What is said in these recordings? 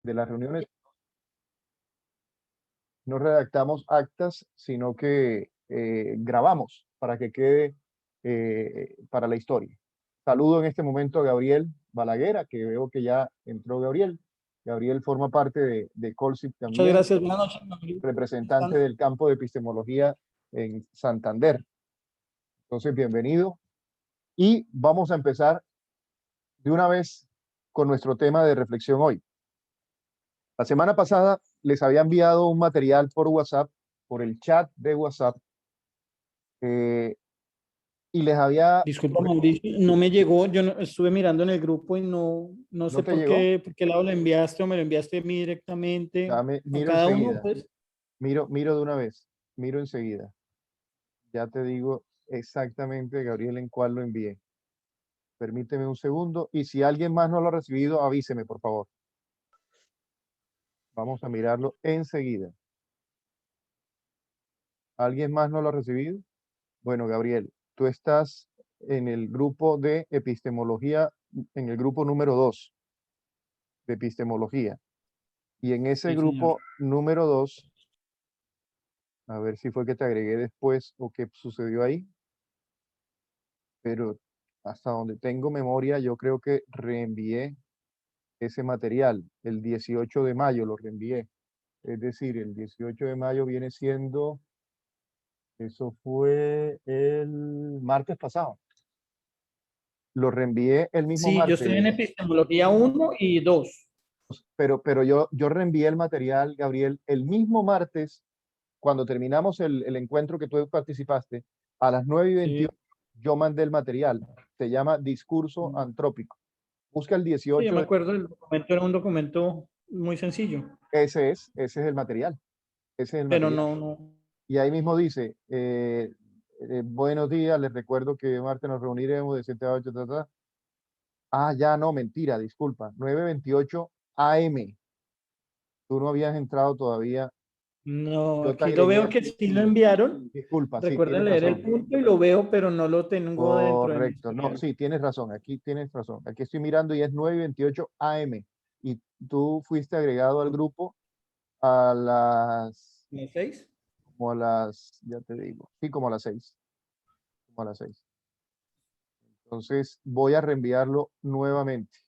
de las reuniones no redactamos actas, sino que grabamos para que quede para la historia. Saludo en este momento a Gabriel Balaguer, que veo que ya entró Gabriel. Gabriel forma parte de Colsip Muchas también, gracias. Buenas noches, Gabriel. representante del campo de epistemología en Santander. Entonces, bienvenido. Y vamos a empezar de una vez con nuestro tema de reflexión hoy. La semana pasada les había enviado un material por WhatsApp, por el chat de WhatsApp, y les había... Disculpa, Mauricio, no me llegó. Yo no, estuve mirando en el grupo y no sé ¿No te llegó? por qué lado lo enviaste o me lo enviaste a mí directamente. A Miro cada uno, enseguida. pues. Miro de una vez. Miro enseguida. Ya te digo exactamente, Gabriel, en cuál lo envié. Permíteme un segundo. Y si alguien más no lo ha recibido, avíseme, por favor. Vamos a mirarlo enseguida. ¿Alguien más no lo ha recibido? Bueno, Gabriel, tú estás en el grupo de epistemología, en el grupo número 2 de epistemología. Y en ese Sí, señor. grupo número 2, a ver si fue que te agregué después o qué sucedió ahí, pero hasta donde tengo memoria, yo creo que reenvié ese material. El 18 de mayo lo reenvié. Es decir, el 18 de mayo viene siendo, eso fue el martes pasado. Lo reenvié el mismo Sí, yo estoy en martes, epistemología 1 y 2. pero yo reenvié el material, Gabriel, el mismo martes, cuando terminamos el encuentro que tú participaste, a las 9:28, Sí. yo mandé el material. Se llama Discurso Antrópico. Busca el Sí, yo 18 me de... acuerdo, el documento era un documento muy sencillo, Ese es el material. Ese es el pero material. no. Y ahí mismo dice, buenos días, les recuerdo que martes nos reuniremos de 7 a 8, ta, ta. Ah, ya no, mentira, disculpa. 9:28 AM. Tú no habías entrado todavía. No, Yo te aquí lo agregué veo al... que sí lo enviaron. Disculpa, sí, Recuerden tienes leer el razón. punto y lo veo, pero no lo tengo dentro de mi Correcto. No, historial. sí, tienes razón. Aquí tienes razón. Aquí estoy mirando y es 9:28 AM. Y tú fuiste agregado al grupo a las... ¿Las 6? Como a las... Ya te digo. Sí, como a las 6. Como a las 6. Entonces voy a reenviarlo nuevamente.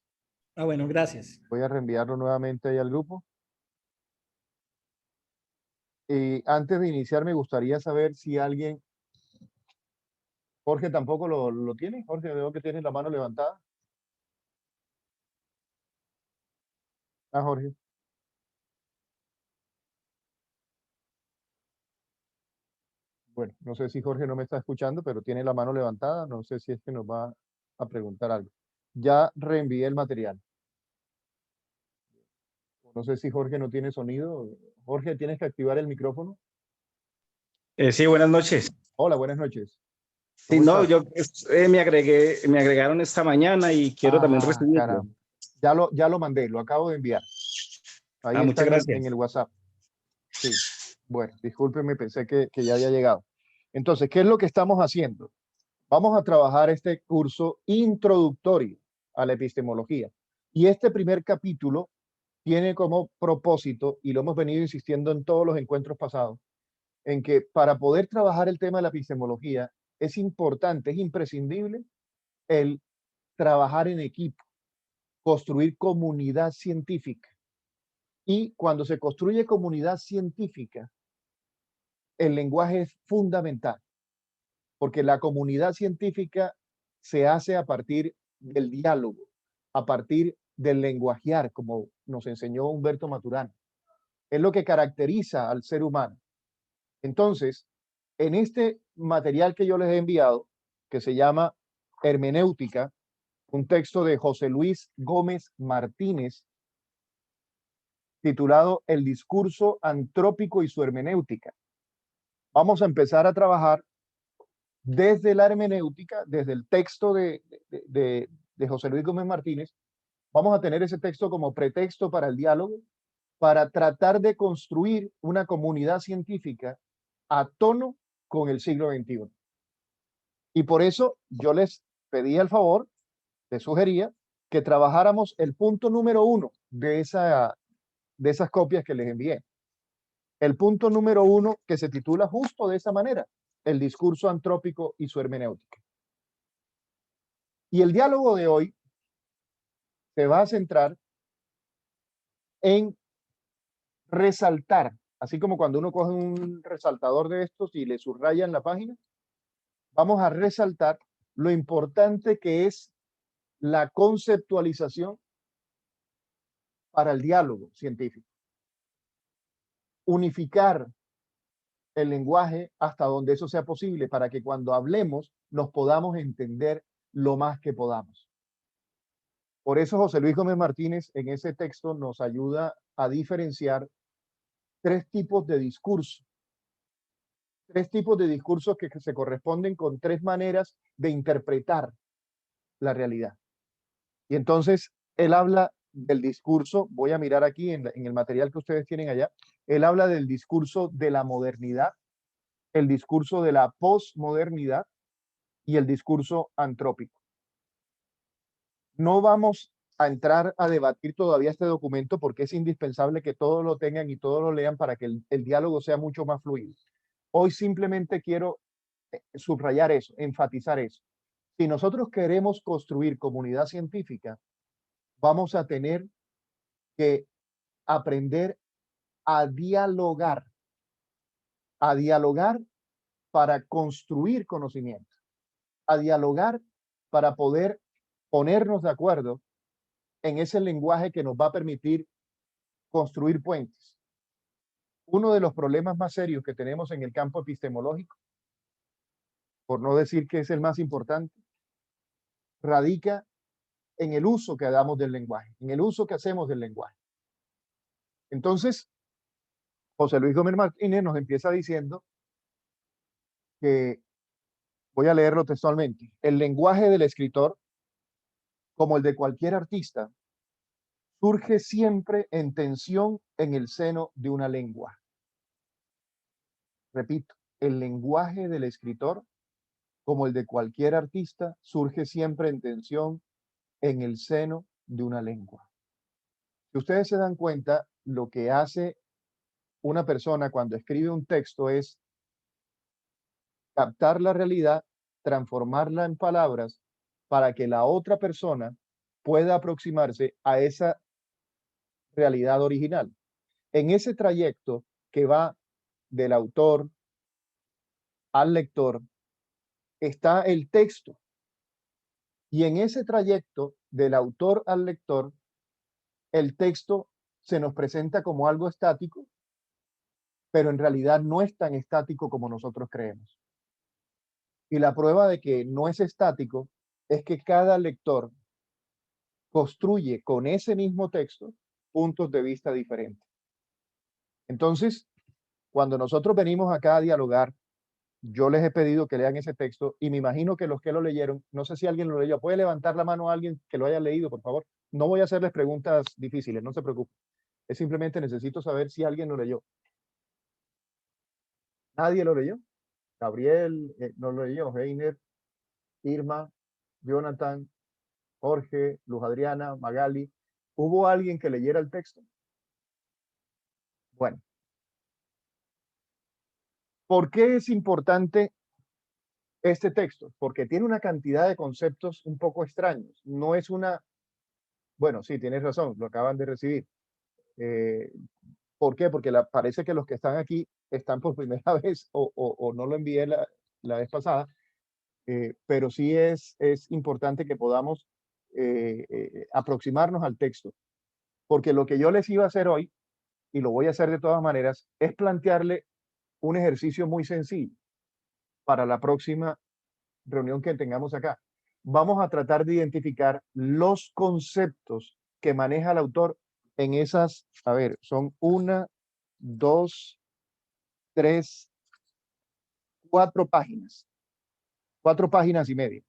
Ah, bueno, gracias. Voy a reenviarlo nuevamente ahí al grupo. Y antes de iniciar, me gustaría saber si alguien... Jorge tampoco lo tiene. Jorge, veo que tienes la mano levantada. Ah, Jorge. Bueno, no sé si Jorge no me está escuchando, pero tiene la mano levantada. No sé si es que nos va a preguntar algo. Ya reenvié el material. No sé si Jorge no tiene sonido. Jorge, tienes que activar el micrófono. Sí, buenas noches. Hola, buenas noches. Sí, ¿Cómo no, estás? yo me agregaron esta mañana y quiero también Ah, recibirlo. caramba. Ya lo mandé, lo acabo de enviar. Ahí está Muchas en el gracias. WhatsApp. Sí. Bueno, discúlpeme, pensé que ya había llegado. Entonces, ¿qué es lo que estamos haciendo? Vamos a trabajar este curso introductorio a la epistemología. Y este primer capítulo tiene como propósito, y lo hemos venido insistiendo en todos los encuentros pasados, en que para poder trabajar el tema de la epistemología es importante, es imprescindible el trabajar en equipo, construir comunidad científica. Y cuando se construye comunidad científica, el lenguaje es fundamental, porque la comunidad científica se hace a partir del diálogo, a partir del lenguajear, como nos enseñó Humberto Maturana. Es lo que caracteriza al ser humano. Entonces, en este material que yo les he enviado, que se llama Hermenéutica, un texto de José Luis Gómez Martínez, titulado El discurso antrópico y su hermenéutica. Vamos a empezar a trabajar desde la hermenéutica, desde el texto de José Luis Gómez Martínez. Vamos a tener ese texto como pretexto para el diálogo, para tratar de construir una comunidad científica a tono con el siglo XXI. Y por eso yo les pedí el favor, les sugería que trabajáramos el punto número 1 de de esas copias que les envié. El punto número 1, que se titula justo de esa manera, el discurso antrópico y su hermenéutica. Y el diálogo de hoy se va a centrar en resaltar, así como cuando uno coge un resaltador de estos y le subraya en la página, vamos a resaltar lo importante que es la conceptualización para el diálogo científico. Unificar el lenguaje hasta donde eso sea posible para que cuando hablemos nos podamos entender lo más que podamos. Por eso José Luis Gómez Martínez en ese texto nos ayuda a diferenciar tres tipos de discurso. Tres tipos de discursos que se corresponden con tres maneras de interpretar la realidad. Y entonces él habla del discurso, voy a mirar aquí en el material que ustedes tienen allá, él habla del discurso de la modernidad, el discurso de la posmodernidad y el discurso antrópico. No vamos a entrar a debatir todavía este documento porque es indispensable que todos lo tengan y todos lo lean para que el diálogo sea mucho más fluido. Hoy simplemente quiero subrayar eso, enfatizar eso. Si nosotros queremos construir comunidad científica, vamos a tener que aprender a dialogar para construir conocimiento, a dialogar para poder ponernos de acuerdo en ese lenguaje que nos va a permitir construir puentes. Uno de los problemas más serios que tenemos en el campo epistemológico, por no decir que es el más importante, radica en el uso que damos del lenguaje, en el uso que hacemos del lenguaje. Entonces, José Luis Gómez Martínez nos empieza diciendo que, voy a leerlo textualmente, el lenguaje del escritor, como el de cualquier artista, surge siempre en tensión en el seno de una lengua. Repito, el lenguaje del escritor, como el de cualquier artista, surge siempre en tensión en el seno de una lengua. Si ustedes se dan cuenta, lo que hace una persona cuando escribe un texto es captar la realidad, transformarla en palabras para que la otra persona pueda aproximarse a esa realidad original. En ese trayecto que va del autor al lector está el texto. Y en ese trayecto del autor al lector, el texto se nos presenta como algo estático, pero en realidad no es tan estático como nosotros creemos. Y la prueba de que no es estático es que cada lector construye con ese mismo texto puntos de vista diferentes. Entonces, cuando nosotros venimos acá a dialogar, yo les he pedido que lean ese texto y me imagino que los que lo leyeron, no sé si alguien lo leyó, puede levantar la mano a alguien que lo haya leído, por favor. No voy a hacerles preguntas difíciles, no se preocupen. Es simplemente necesito saber si alguien lo leyó. ¿Nadie lo leyó? Gabriel no lo leyó, Heiner, Irma, Jonathan, Jorge, Luz Adriana, Magali. ¿Hubo alguien que leyera el texto? Bueno. ¿Por qué es importante este texto? Porque tiene una cantidad de conceptos un poco extraños. No es una... Bueno, sí, tienes razón, lo acaban de recibir. ¿Por qué? Porque parece que los que están aquí están por primera vez o no lo envié la vez pasada, pero sí es importante que podamos aproximarnos al texto. Porque lo que yo les iba a hacer hoy, y lo voy a hacer de todas maneras, es plantearle un ejercicio muy sencillo para la próxima reunión que tengamos acá. Vamos a tratar de identificar los conceptos que maneja el autor en esas, a ver, son 1, 2, 3, 4 páginas. 4 páginas y media.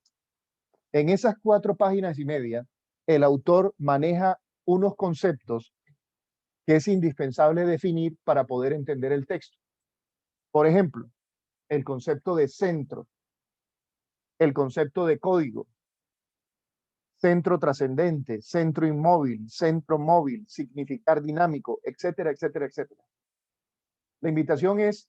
En esas 4 páginas y media, el autor maneja unos conceptos que es indispensable definir para poder entender el texto. Por ejemplo, el concepto de centro, el concepto de código, centro trascendente, centro inmóvil, centro móvil, significar dinámico, etcétera, etcétera, etcétera. La invitación es,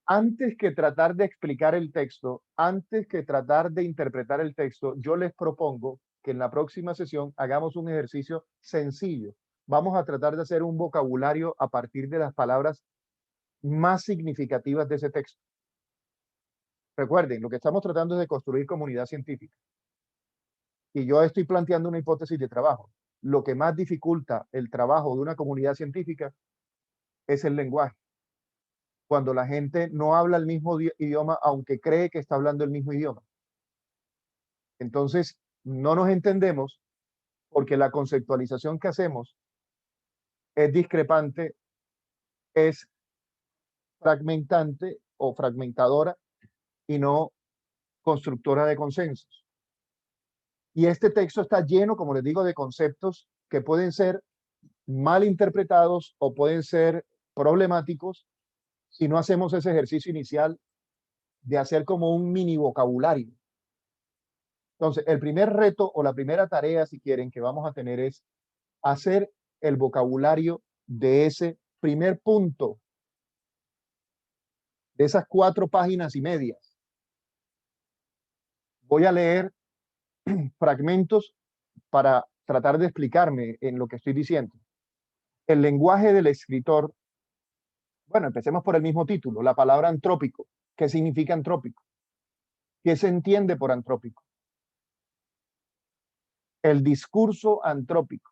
antes que tratar de explicar el texto, antes que tratar de interpretar el texto, yo les propongo que en la próxima sesión hagamos un ejercicio sencillo. Vamos a tratar de hacer un vocabulario a partir de las palabras más significativas de ese texto. Recuerden, lo que estamos tratando es de construir comunidad científica. Y yo estoy planteando una hipótesis de trabajo. Lo que más dificulta el trabajo de una comunidad científica es el lenguaje. Cuando la gente no habla el mismo idioma, aunque cree que está hablando el mismo idioma. Entonces, no nos entendemos porque la conceptualización que hacemos es discrepante, es fragmentante o fragmentadora y no constructora de consensos. Y este texto está lleno, como les digo, de conceptos que pueden ser mal interpretados o pueden ser problemáticos si no hacemos ese ejercicio inicial de hacer como un mini vocabulario. Entonces, el primer reto o la primera tarea, si quieren, que vamos a tener es hacer el vocabulario de ese primer punto, de esas 4 páginas y medias. Voy a leer fragmentos para tratar de explicarme en lo que estoy diciendo. El lenguaje del escritor, bueno, empecemos por el mismo título, la palabra antrópico. ¿Qué significa antrópico? ¿Qué se entiende por antrópico? El discurso antrópico.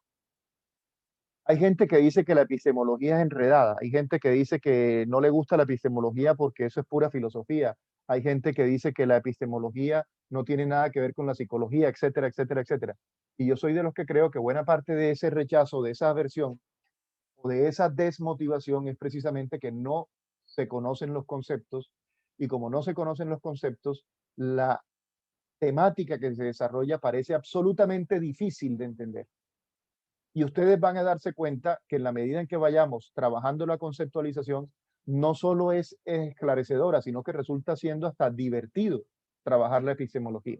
Hay gente que dice que la epistemología es enredada, hay gente que dice que no le gusta la epistemología porque eso es pura filosofía, hay gente que dice que la epistemología no tiene nada que ver con la psicología, etcétera, etcétera, etcétera. Y yo soy de los que creo que buena parte de ese rechazo, de esa aversión o de esa desmotivación es precisamente que no se conocen los conceptos, y como no se conocen los conceptos, la temática que se desarrolla parece absolutamente difícil de entender. Y ustedes van a darse cuenta que en la medida en que vayamos trabajando la conceptualización, no solo es esclarecedora, sino que resulta siendo hasta divertido trabajar la epistemología.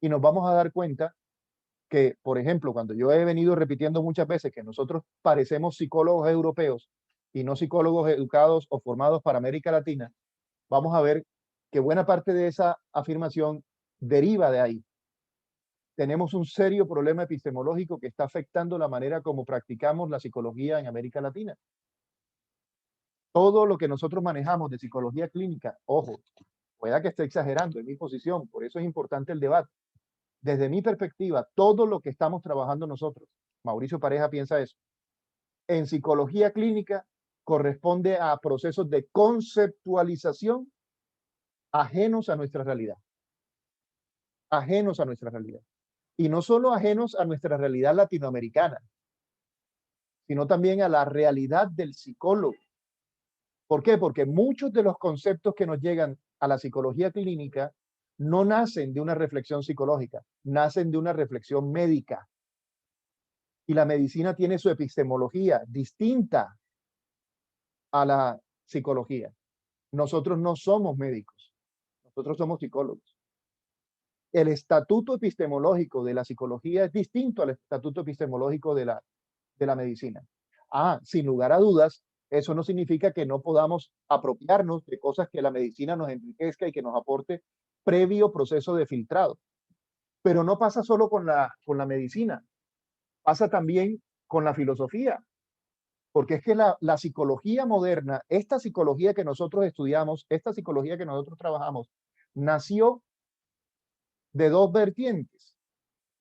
Y nos vamos a dar cuenta que, por ejemplo, cuando yo he venido repitiendo muchas veces que nosotros parecemos psicólogos europeos y no psicólogos educados o formados para América Latina, vamos a ver que buena parte de esa afirmación deriva de ahí. Tenemos un serio problema epistemológico que está afectando la manera como practicamos la psicología en América Latina. Todo lo que nosotros manejamos de psicología clínica, ojo, pueda que esté exagerando en mi posición, por eso es importante el debate. Desde mi perspectiva, todo lo que estamos trabajando nosotros, Mauricio Pareja piensa eso, en psicología clínica corresponde a procesos de conceptualización ajenos a nuestra realidad. Ajenos a nuestra realidad. Y no solo ajenos a nuestra realidad latinoamericana, sino también a la realidad del psicólogo. ¿Por qué? Porque muchos de los conceptos que nos llegan a la psicología clínica no nacen de una reflexión psicológica, nacen de una reflexión médica. Y la medicina tiene su epistemología distinta a la psicología. Nosotros no somos médicos, nosotros somos psicólogos. El estatuto epistemológico de la psicología es distinto al estatuto epistemológico de la medicina. Sin lugar a dudas, eso no significa que no podamos apropiarnos de cosas que la medicina nos enriquezca y que nos aporte previo proceso de filtrado. Pero no pasa solo con la medicina, pasa también con la filosofía, porque es que la psicología moderna, esta psicología que nosotros estudiamos, esta psicología que nosotros trabajamos, nació de 2 vertientes,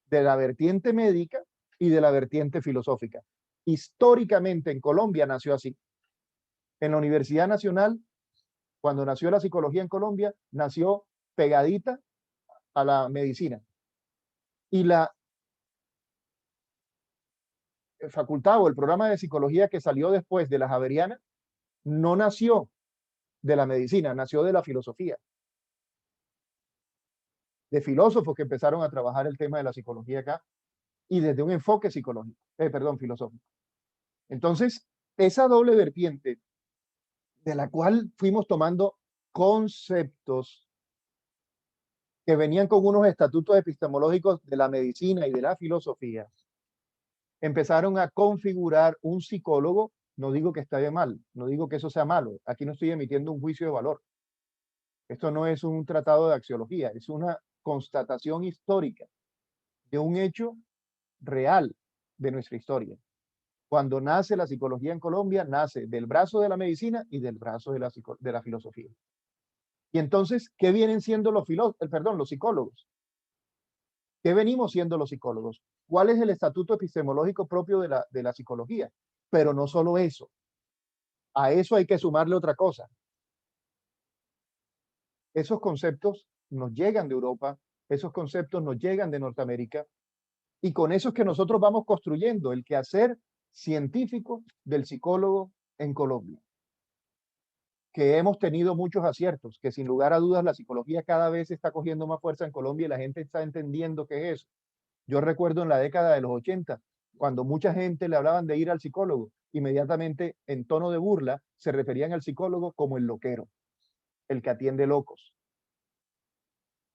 de la vertiente médica y de la vertiente filosófica. Históricamente en Colombia nació así. En la Universidad Nacional, cuando nació la psicología en Colombia, nació pegadita a la medicina. Y la facultad o el programa de psicología que salió después de la Javeriana no nació de la medicina, nació de la filosofía. De filósofos que empezaron a trabajar el tema de la psicología acá y desde un enfoque psicológico, filosófico. Entonces, esa doble vertiente de la cual fuimos tomando conceptos que venían con unos estatutos epistemológicos de la medicina y de la filosofía, empezaron a configurar un psicólogo. No digo que esté mal, no digo que eso sea malo, aquí no estoy emitiendo un juicio de valor. Esto no es un tratado de axiología, es una constatación histórica de un hecho real de nuestra historia. Cuando nace la psicología en Colombia, nace del brazo de la medicina y del brazo de la filosofía. Y entonces, ¿qué vienen siendo los psicólogos? ¿Qué venimos siendo los psicólogos? ¿Cuál es el estatuto epistemológico propio de la psicología? Pero no solo eso. A eso hay que sumarle otra cosa. Esos conceptos nos llegan de Europa, esos conceptos nos llegan de Norteamérica, y con eso es que nosotros vamos construyendo el quehacer científico del psicólogo en Colombia, que hemos tenido muchos aciertos, que sin lugar a dudas la psicología cada vez está cogiendo más fuerza en Colombia y la gente está entendiendo qué es eso. Yo recuerdo en la década de los 80, cuando mucha gente le hablaban de ir al psicólogo, inmediatamente en tono de burla se referían al psicólogo como el loquero, el que atiende locos.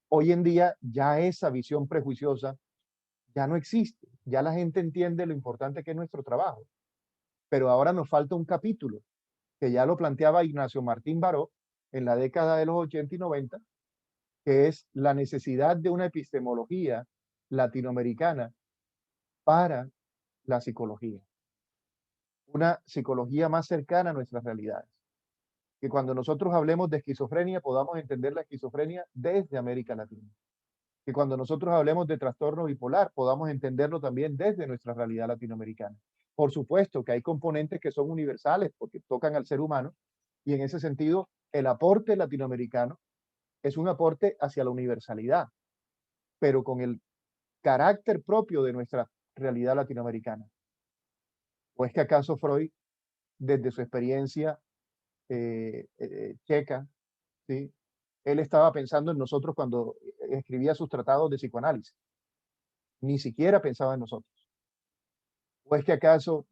Hoy en día ya esa visión prejuiciosa ya no existe, ya la gente entiende lo importante que es nuestro trabajo, pero ahora nos falta un capítulo que ya lo planteaba Ignacio Martín Baró en la década de los 80 y 90, que es la necesidad de una epistemología latinoamericana para la psicología, una psicología más cercana a nuestras realidades. Que cuando nosotros hablemos de esquizofrenia podamos entender la esquizofrenia desde América Latina. Que cuando nosotros hablemos de trastorno bipolar podamos entenderlo también desde nuestra realidad latinoamericana. Por supuesto que hay componentes que son universales porque tocan al ser humano y en ese sentido el aporte latinoamericano es un aporte hacia la universalidad, pero con el carácter propio de nuestra realidad latinoamericana. ¿O es que acaso Freud, desde su experiencia checa, ¿sí? Él estaba pensando en nosotros cuando escribía sus tratados de psicoanálisis? Ni siquiera pensaba en nosotros. ¿O es que acaso,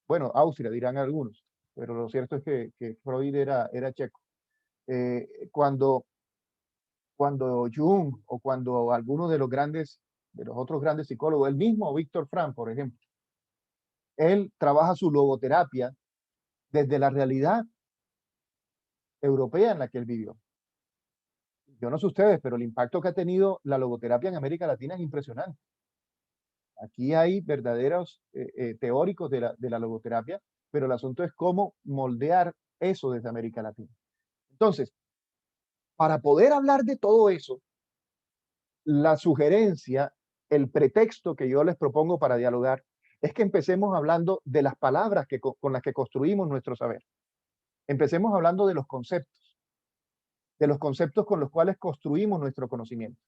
bueno, Austria dirán algunos, pero lo cierto es que Freud era checo? Cuando Jung o cuando algunos de los otros grandes psicólogos, el mismo Víctor Frank, por ejemplo, él trabaja su logoterapia desde la realidad europea en la que él vivió. Yo no sé ustedes, pero el impacto que ha tenido la logoterapia en América Latina es impresionante. Aquí hay verdaderos teóricos de la logoterapia, pero el asunto es cómo moldear eso desde América Latina. Entonces, para poder hablar de todo eso, la sugerencia, el pretexto que yo les propongo para dialogar es que empecemos hablando de las palabras con las que construimos nuestro saber. Empecemos hablando de los conceptos con los cuales construimos nuestro conocimiento.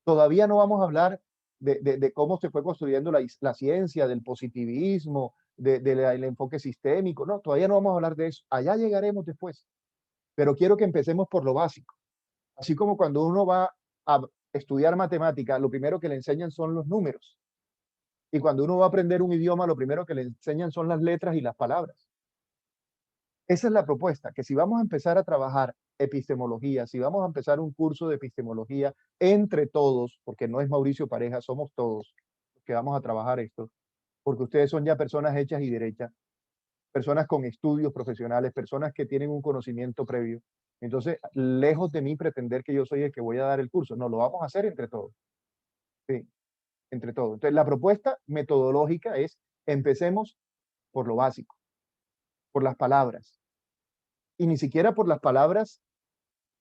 Todavía no vamos a hablar de cómo se fue construyendo la ciencia, del positivismo, del enfoque sistémico. No, todavía no vamos a hablar de eso. Allá llegaremos después. Pero quiero que empecemos por lo básico. Así como cuando uno va a estudiar matemática, lo primero que le enseñan son los números. Y cuando uno va a aprender un idioma, lo primero que le enseñan son las letras y las palabras. Esa es la propuesta, que si vamos a empezar a trabajar epistemología, si vamos a empezar un curso de epistemología entre todos, porque no es Mauricio Pareja, somos todos los que vamos a trabajar esto, porque ustedes son ya personas hechas y derechas, personas con estudios profesionales, personas que tienen un conocimiento previo. Entonces, lejos de mí pretender que yo soy el que voy a dar el curso, no, lo vamos a hacer entre todos. Sí, entre todos. Entonces, la propuesta metodológica es, empecemos por lo básico, por las palabras. Y ni siquiera por las palabras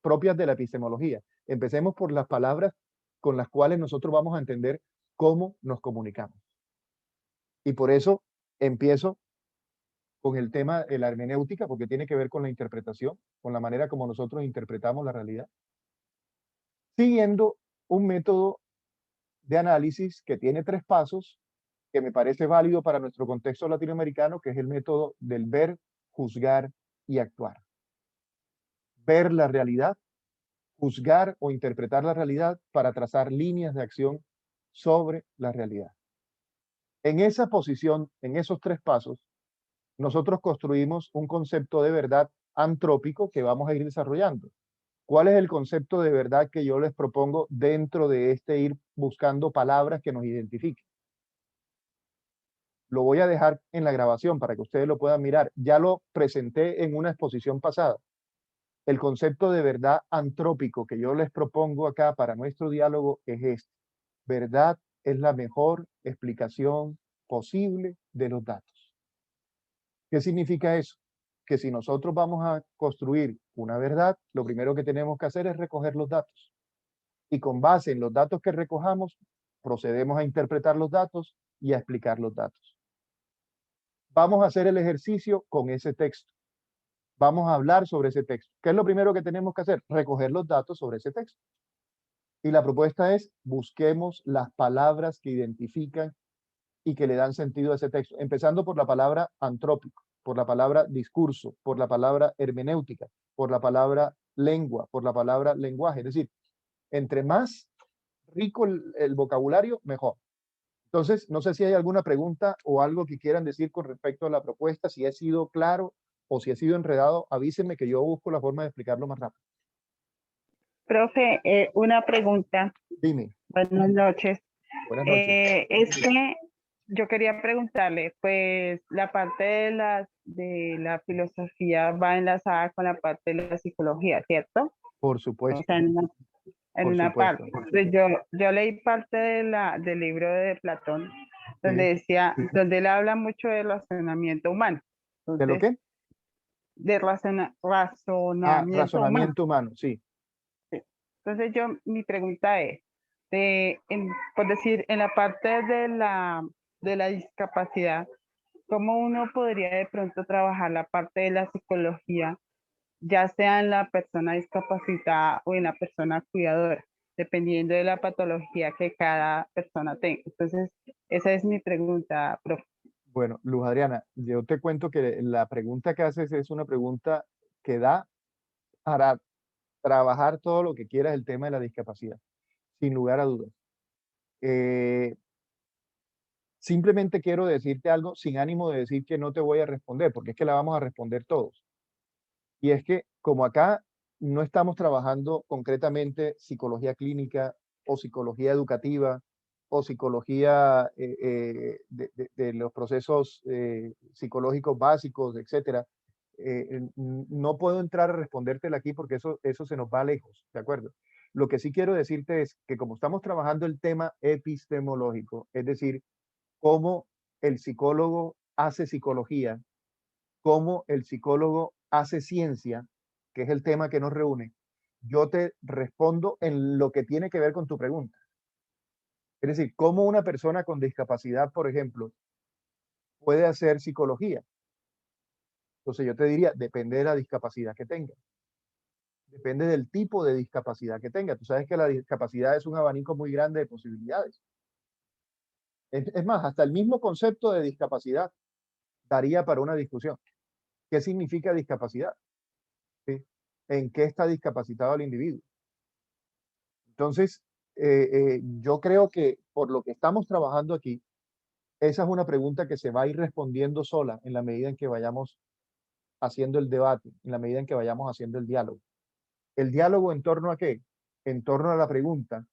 propias de la epistemología. Empecemos por las palabras con las cuales nosotros vamos a entender cómo nos comunicamos. Y por eso empiezo con el tema de la hermenéutica, porque tiene que ver con la interpretación, con la manera como nosotros interpretamos la realidad, siguiendo un método de análisis que tiene 3 pasos, que me parece válido para nuestro contexto latinoamericano, que es el método del ver, juzgar y actuar. Ver la realidad, juzgar o interpretar la realidad para trazar líneas de acción sobre la realidad. En esa posición, en esos 3 pasos, nosotros construimos un concepto de verdad antrópico que vamos a ir desarrollando. ¿Cuál es el concepto de verdad que yo les propongo dentro de este ir buscando palabras que nos identifiquen? Lo voy a dejar en la grabación para que ustedes lo puedan mirar. Ya lo presenté en una exposición pasada. El concepto de verdad antrópico que yo les propongo acá para nuestro diálogo es este. Verdad es la mejor explicación posible de los datos. ¿Qué significa eso? Que si nosotros vamos a construir una verdad, lo primero que tenemos que hacer es recoger los datos. Y con base en los datos que recojamos, procedemos a interpretar los datos y a explicar los datos. Vamos a hacer el ejercicio con ese texto. Vamos a hablar sobre ese texto. ¿Qué es lo primero que tenemos que hacer? Recoger los datos sobre ese texto. Y la propuesta es, busquemos las palabras que identifican y que le dan sentido a ese texto, empezando por la palabra antrópico, por la palabra discurso, por la palabra hermenéutica, por la palabra lengua, por la palabra lenguaje. Es decir, entre más rico el vocabulario, mejor. Entonces, no sé si hay alguna pregunta o algo que quieran decir con respecto a la propuesta, si ha sido claro o si ha sido enredado, avísenme que yo busco la forma de explicarlo más rápido. Profe, una pregunta. Dime. Buenas noches. Buenas noches. Es que yo quería preguntarle, pues la parte de la filosofía va enlazada con la parte de la psicología, ¿cierto? Por O supuesto. sea, en Por una supuesto. parte. Pues yo leí parte del libro de Platón, donde Sí. decía, donde él habla mucho del razonamiento humano. ¿De lo Entonces, qué? de razonamiento humano. Razonamiento humano, sí. Entonces mi pregunta es, por decir, en la parte de la discapacidad, ¿cómo uno podría de pronto trabajar la parte de la psicología, ya sea en la persona discapacitada o en la persona cuidadora, dependiendo de la patología que cada persona tenga? Entonces, esa es mi pregunta, profe. Bueno, Luz Adriana, yo te cuento que la pregunta que haces es una pregunta que da para trabajar todo lo que quieras el tema de la discapacidad, sin lugar a dudas. Simplemente quiero decirte algo sin ánimo de decir que no te voy a responder, porque es que la vamos a responder todos. Y es que como acá no estamos trabajando concretamente psicología clínica o psicología educativa o psicología de los procesos psicológicos básicos, etcétera, no puedo entrar a respondértela aquí porque eso se nos va lejos, ¿de acuerdo? Lo que sí quiero decirte es que como estamos trabajando el tema epistemológico, es decir, cómo el psicólogo hace psicología, cómo el psicólogo hace ciencia, que es el tema que nos reúne, yo te respondo en lo que tiene que ver con tu pregunta. Es decir, cómo una persona con discapacidad, por ejemplo, puede hacer psicología. Entonces yo te diría, depende de la discapacidad que tenga. Depende del tipo de discapacidad que tenga. Tú sabes que la discapacidad es un abanico muy grande de posibilidades. Es más, hasta el mismo concepto de discapacidad daría para una discusión. ¿Qué significa discapacidad? ¿Sí? ¿En qué está discapacitado el individuo? Entonces, yo creo que por lo que estamos trabajando aquí, esa es una pregunta que se va a ir respondiendo sola en la medida en que vayamos haciendo el debate, en la medida en que vayamos haciendo el diálogo. ¿El diálogo en torno a qué? En torno a la pregunta,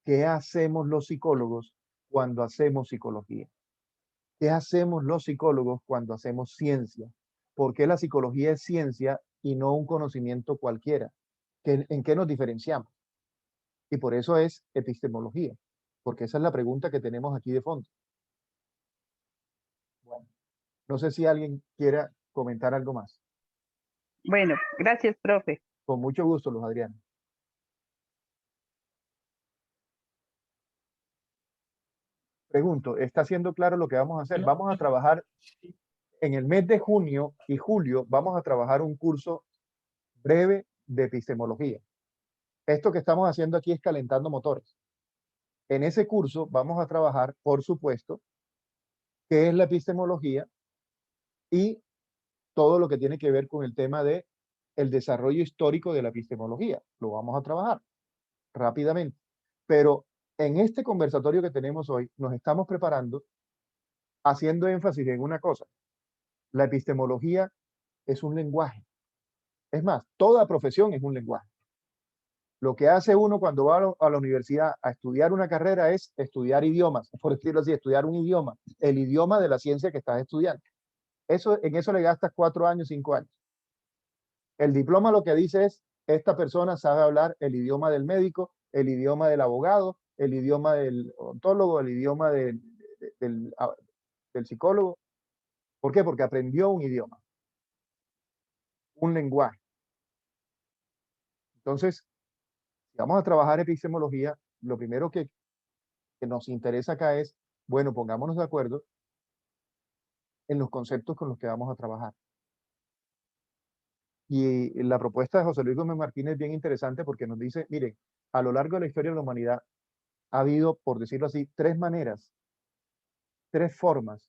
¿qué hacemos los psicólogos cuando hacemos psicología? ¿Qué hacemos los psicólogos cuando hacemos ciencia? ¿Por qué la psicología es ciencia y no un conocimiento cualquiera? ¿En qué nos diferenciamos? Y por eso es epistemología, porque esa es la pregunta que tenemos aquí de fondo. Bueno, no sé si alguien quiera comentar algo más. Bueno, gracias, profe. Con mucho gusto, Luz Adriana. Pregunto, ¿está siendo claro lo que vamos a hacer? Vamos a trabajar en el mes de junio y julio, vamos a trabajar un curso breve de epistemología. Esto que estamos haciendo aquí es calentando motores. En ese curso vamos a trabajar, por supuesto, qué es la epistemología y todo lo que tiene que ver con el tema de el desarrollo histórico de la epistemología. Lo vamos a trabajar rápidamente. Pero en este conversatorio que tenemos hoy, nos estamos preparando haciendo énfasis en una cosa. La epistemología es un lenguaje. Es más, toda profesión es un lenguaje. Lo que hace uno cuando va a la universidad a estudiar una carrera es estudiar idiomas, por decirlo así, estudiar un idioma, el idioma de la ciencia que estás estudiando. En eso le gastas 4 años, 5 años. El diploma lo que dice es, esta persona sabe hablar el idioma del médico, el idioma del abogado, el idioma del odontólogo, el idioma del psicólogo. ¿Por qué? Porque aprendió un idioma, un lenguaje. Entonces, si vamos a trabajar epistemología, lo primero que nos interesa acá es, bueno, pongámonos de acuerdo en los conceptos con los que vamos a trabajar. Y la propuesta de José Luis Gómez Martínez es bien interesante porque nos dice, miren, a lo largo de la historia de la humanidad ha habido, por decirlo así, 3 maneras, 3 formas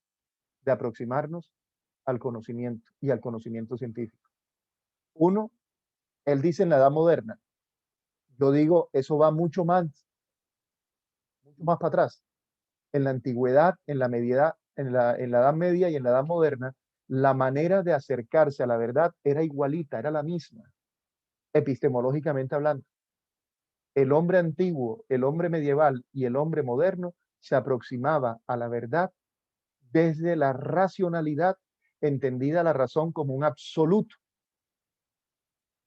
de aproximarnos al conocimiento y al conocimiento científico. Uno, él dice en la Edad Moderna. Yo digo, eso va mucho más para atrás. En la antigüedad, en la Edad Media y en la Edad Moderna, la manera de acercarse a la verdad era igualita, era la misma, epistemológicamente hablando. El hombre antiguo, el hombre medieval y el hombre moderno se aproximaba a la verdad desde la racionalidad, entendida la razón como un absoluto.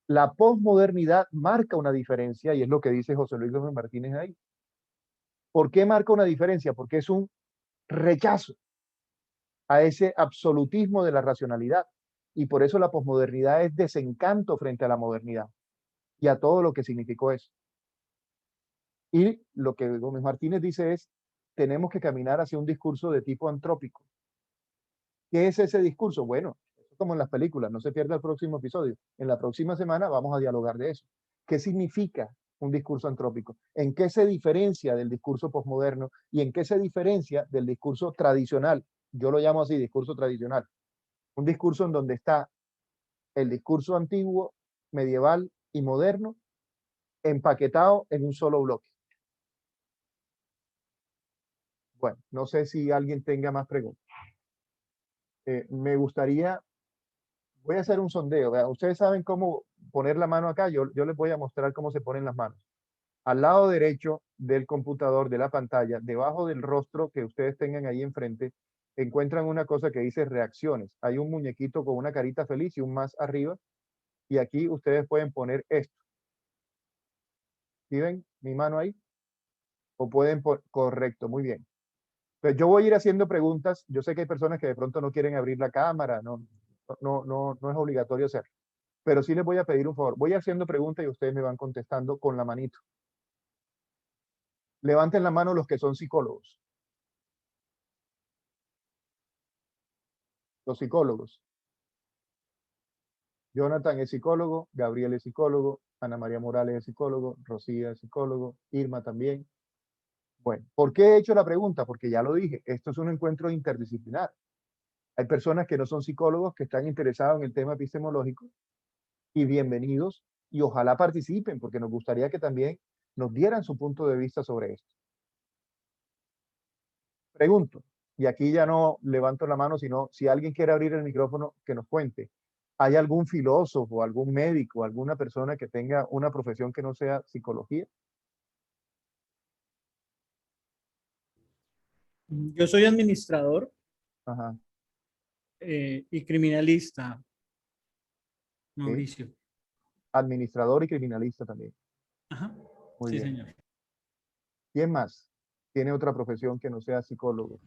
La posmodernidad marca una diferencia y es lo que dice José Luis Gómez Martínez ahí. ¿Por qué marca una diferencia? Porque es un rechazo a ese absolutismo de la racionalidad. Y por eso la posmodernidad es desencanto frente a la modernidad y a todo lo que significó eso. Y lo que Gómez Martínez dice es, tenemos que caminar hacia un discurso de tipo antrópico. ¿Qué es ese discurso? Bueno, como en las películas, no se pierda el próximo episodio. En la próxima semana vamos a dialogar de eso. ¿Qué significa un discurso antrópico? ¿En qué se diferencia del discurso posmoderno y en qué se diferencia del discurso tradicional? Yo lo llamo así, discurso tradicional. Un discurso en donde está el discurso antiguo, medieval y moderno empaquetado en un solo bloque. Bueno, no sé si alguien tenga más preguntas. Me gustaría, voy a hacer un sondeo. ¿Verdad? Ustedes saben cómo poner la mano acá. Yo les voy a mostrar cómo se ponen las manos. Al lado derecho del computador, de la pantalla, debajo del rostro que ustedes tengan ahí enfrente, encuentran una cosa que dice reacciones. Hay un muñequito con una carita feliz y un más arriba. Y aquí ustedes pueden poner esto. ¿Sí ven mi mano ahí? O pueden poner, correcto, muy bien. Pues yo voy a ir haciendo preguntas. Yo sé que hay personas que de pronto no quieren abrir la cámara, no es obligatorio hacerlo. Pero sí les voy a pedir un favor. Voy haciendo preguntas y ustedes me van contestando con la manito. Levanten la mano los que son psicólogos. Los psicólogos. Jonathan es psicólogo, Gabriel es psicólogo, Ana María Morales es psicólogo, Rocía es psicólogo, Irma también. Bueno, ¿por qué he hecho la pregunta? Porque ya lo dije, esto es un encuentro interdisciplinar. Hay personas que no son psicólogos, que están interesados en el tema epistemológico y bienvenidos y ojalá participen porque nos gustaría que también nos dieran su punto de vista sobre esto. Pregunto, y aquí ya no levanto la mano, sino si alguien quiere abrir el micrófono, que nos cuente. ¿Hay algún filósofo, algún médico, alguna persona que tenga una profesión que no sea psicología? Yo soy administrador Ajá. y criminalista, ¿Sí? Mauricio. Administrador y criminalista también. Ajá. Muy Sí, bien. señor. ¿Quién más tiene otra profesión que no sea psicólogo?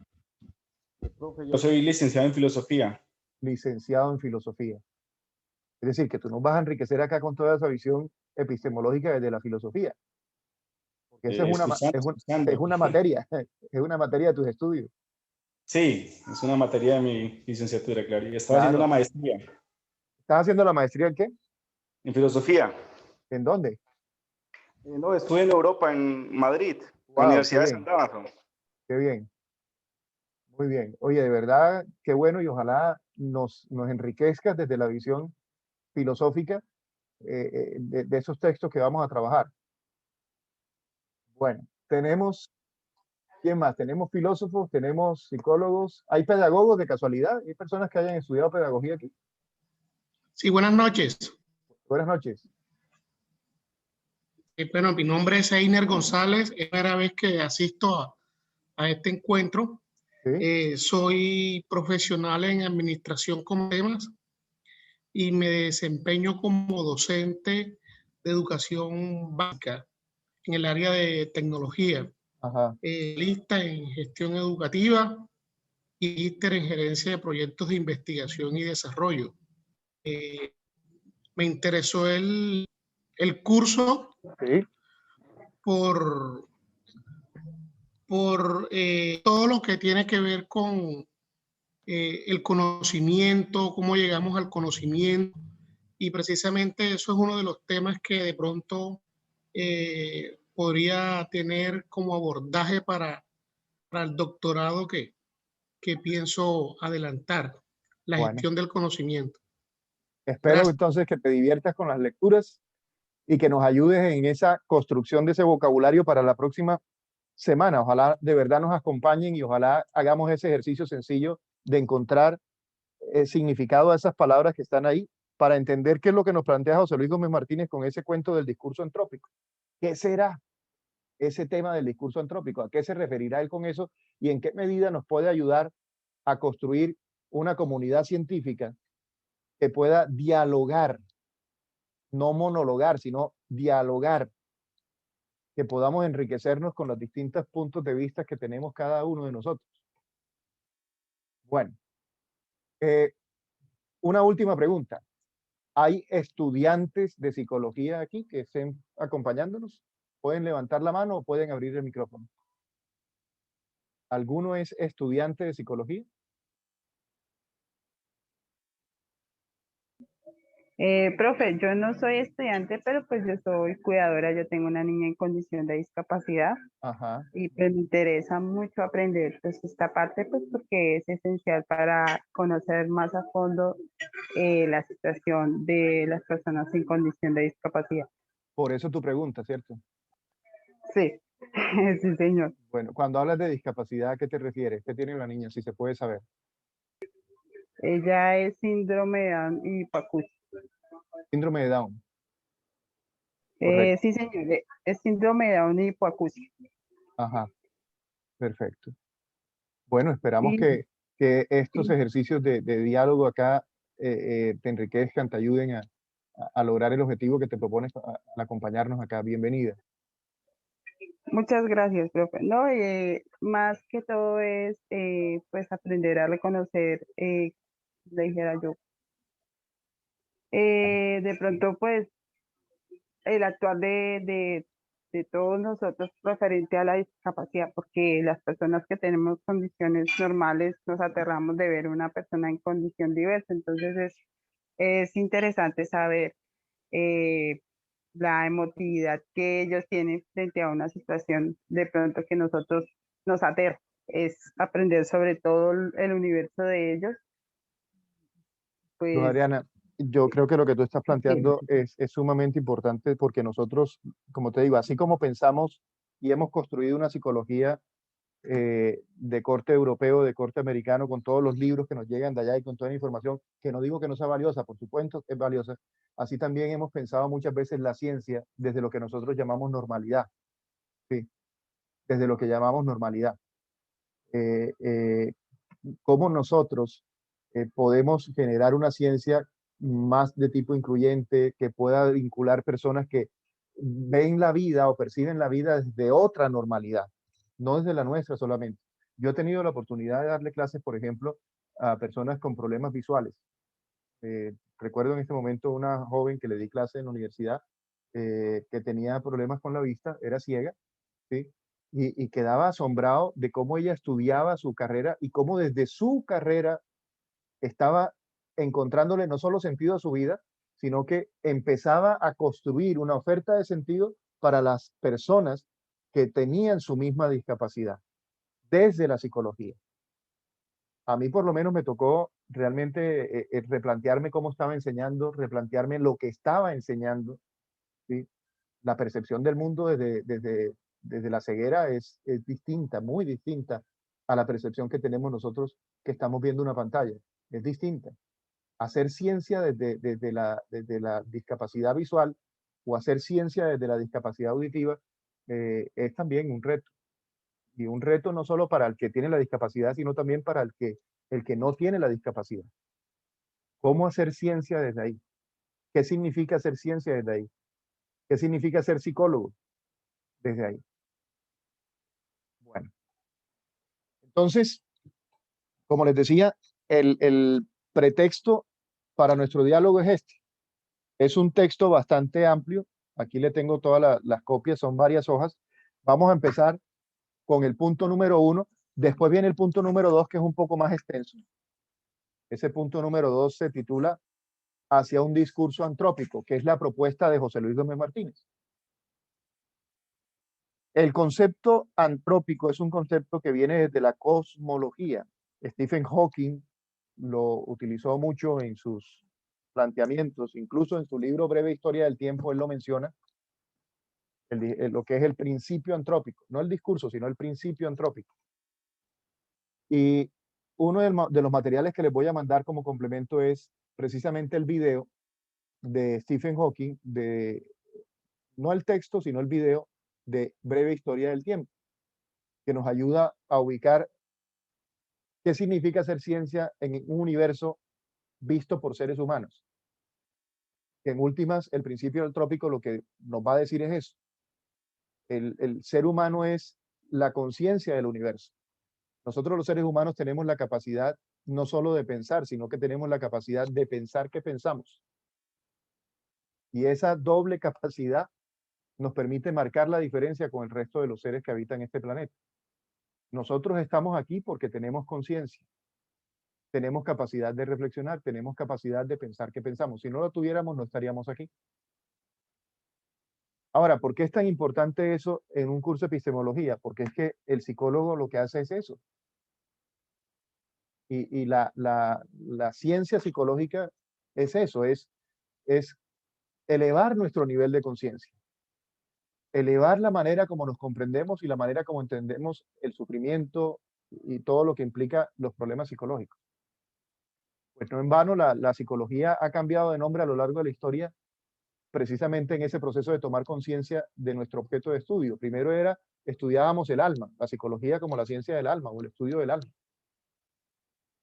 Yo soy licenciado en filosofía. Licenciado en filosofía. Es decir, que tú nos vas a enriquecer acá con toda esa visión epistemológica desde la filosofía. Porque esa Escuchando, es escuchando. una materia, es una materia de tus estudios. Sí, es una materia de mi licenciatura, claro. Y estaba haciendo una Claro. maestría ¿Estás haciendo la maestría en qué? en filosofía. ¿En dónde? No, estuve en Europa, en Madrid, la Wow, qué Universidad de San bien, Damaso. qué bien. Muy bien. Oye, de verdad, qué bueno y ojalá nos enriquezcas desde la visión filosófica de esos textos que vamos a trabajar. Bueno, tenemos, ¿quién más? Tenemos filósofos, tenemos psicólogos, hay pedagogos de casualidad, hay personas que hayan estudiado pedagogía aquí. Sí, buenas noches. Buenas noches. Bueno, mi nombre es Einer González, es la primera vez que asisto a este encuentro. ¿Sí? Soy profesional en administración con temas y me desempeño como docente de educación básica en el área de tecnología, Ajá. lista en gestión educativa y líder en gerencia de proyectos de investigación y desarrollo. Me interesó el curso Sí. por todo lo que tiene que ver con el conocimiento, cómo llegamos al conocimiento, y precisamente eso es uno de los temas que de pronto podría tener como abordaje para el doctorado que pienso adelantar, la Bueno, gestión del conocimiento. espero Gracias. entonces que te diviertas con las lecturas y que nos ayudes en esa construcción de ese vocabulario para la próxima semana. Ojalá de verdad nos acompañen y ojalá hagamos ese ejercicio sencillo de encontrar significado a esas palabras que están ahí para entender qué es lo que nos plantea José Luis Gómez Martínez con ese cuento del discurso antrópico. ¿Qué será ese tema del discurso antrópico? ¿A qué se referirá él con eso? ¿Y en qué medida nos puede ayudar a construir una comunidad científica que pueda dialogar, no monologar, sino dialogar, que podamos enriquecernos con los distintos puntos de vista que tenemos cada uno de nosotros? Bueno, eh, una última pregunta. ¿Hay estudiantes de psicología aquí que estén acompañándonos? ¿Pueden levantar la mano o pueden abrir el micrófono? ¿Alguno es estudiante de psicología? Profe, yo no soy estudiante, pero pues yo soy cuidadora, yo tengo una niña en condición de discapacidad Ajá. y pues me interesa mucho aprender pues esta parte pues porque es esencial para conocer más a fondo la situación de las personas en condición de discapacidad. Por eso tu pregunta, ¿cierto? Sí, sí, señor. Bueno, cuando hablas de discapacidad, ¿a qué te refieres? ¿Qué tiene la niña? Si se puede saber. Ella es síndrome de Down y Faculdad. Síndrome de Down. Correcto. Sí, señor, es síndrome de Down y hipoacusia. Ajá. Perfecto. Bueno, esperamos Y, que estos y ejercicios de diálogo acá te enriquezcan, te ayuden a lograr el objetivo que te propones al acompañarnos acá. Bienvenida. muchas gracias, profe. No, más que todo es pues aprender a reconocer, le dijera yo, de pronto pues el actuar de todos nosotros referente a la discapacidad, porque las personas que tenemos condiciones normales nos aterramos de ver una persona en condición diversa, entonces es interesante saber eh, la emotividad que ellos tienen frente a una situación de pronto que nosotros nos aterra, es aprender sobre todo el universo de ellos, Luz pues Adriana, yo creo que lo que tú estás sí, planteando es sumamente importante porque nosotros, como te digo, así como pensamos y hemos construido una psicología de corte europeo, de corte americano, con todos los libros que nos llegan de allá y con toda la información, que no digo que no sea valiosa, por supuesto es valiosa, así también hemos pensado muchas veces la ciencia desde lo que nosotros llamamos normalidad, ¿sí? Desde lo que llamamos normalidad. Eh, eh, Cómo nosotros podemos generar una ciencia más de tipo incluyente, que pueda vincular personas que ven la vida o perciben la vida desde otra normalidad, no desde la nuestra solamente. Yo he tenido la oportunidad de darle clases, por ejemplo, a personas con problemas visuales. Recuerdo en este momento una joven que le di clase en la universidad que tenía problemas con la vista, era ciega, ¿sí? Y quedaba asombrado de cómo ella estudiaba su carrera y cómo desde su carrera estaba encontrándole no solo sentido a su vida, sino que empezaba a construir una oferta de sentido para las personas que tenían su misma discapacidad, desde la psicología. A mí por lo menos me tocó realmente replantearme cómo estaba enseñando, replantearme lo que estaba enseñando, ¿sí? La percepción del mundo desde la ceguera es distinta, muy distinta a la percepción que tenemos nosotros que estamos viendo una pantalla. Es distinta. Hacer ciencia desde la discapacidad visual o hacer ciencia desde la discapacidad auditiva es también un reto. Y un reto no solo para el que tiene la discapacidad, sino también para el que no tiene la discapacidad. ¿Cómo hacer ciencia desde ahí? ¿Qué significa hacer ciencia desde ahí? ¿Qué significa ser psicólogo desde ahí? Bueno, entonces, como les decía, el pretexto para nuestro diálogo es este. Es un texto bastante amplio. Aquí le tengo todas las copias, son varias hojas. Vamos a empezar con el punto número 1. Después viene el punto número 2, que es un poco más extenso. Ese punto número 2 se titula Hacia un discurso antrópico, que es la propuesta de José Luis Gómez Martínez. El concepto antrópico es un concepto que viene desde la cosmología. Stephen Hawking lo utilizó mucho en sus planteamientos, incluso en su libro Breve Historia del Tiempo, él lo menciona, lo que es el principio antrópico, no el discurso, sino el principio antrópico. Y uno de los materiales que les voy a mandar como complemento es precisamente el video de Stephen Hawking, no el texto, sino el video de Breve Historia del Tiempo, que nos ayuda a ubicar qué significa hacer ciencia en un universo visto por seres humanos. Que en últimas, el principio antrópico lo que nos va a decir es eso. El ser humano es la conciencia del universo. Nosotros los seres humanos tenemos la capacidad no solo de pensar, sino que tenemos la capacidad de pensar que pensamos. Y esa doble capacidad nos permite marcar la diferencia con el resto de los seres que habitan este planeta. Nosotros estamos aquí porque tenemos conciencia, tenemos capacidad de reflexionar, tenemos capacidad de pensar que pensamos. Si no lo tuviéramos, no estaríamos aquí. Ahora, ¿por qué es tan importante eso en un curso de epistemología? Porque es que el psicólogo lo que hace es eso. Y la ciencia psicológica es eso, es elevar nuestro nivel de conciencia, elevar la manera como nos comprendemos y la manera como entendemos el sufrimiento y todo lo que implica los problemas psicológicos. Pues no en vano la psicología ha cambiado de nombre a lo largo de la historia precisamente en ese proceso de tomar conciencia de nuestro objeto de estudio. Primero estudiábamos el alma, la psicología como la ciencia del alma o el estudio del alma.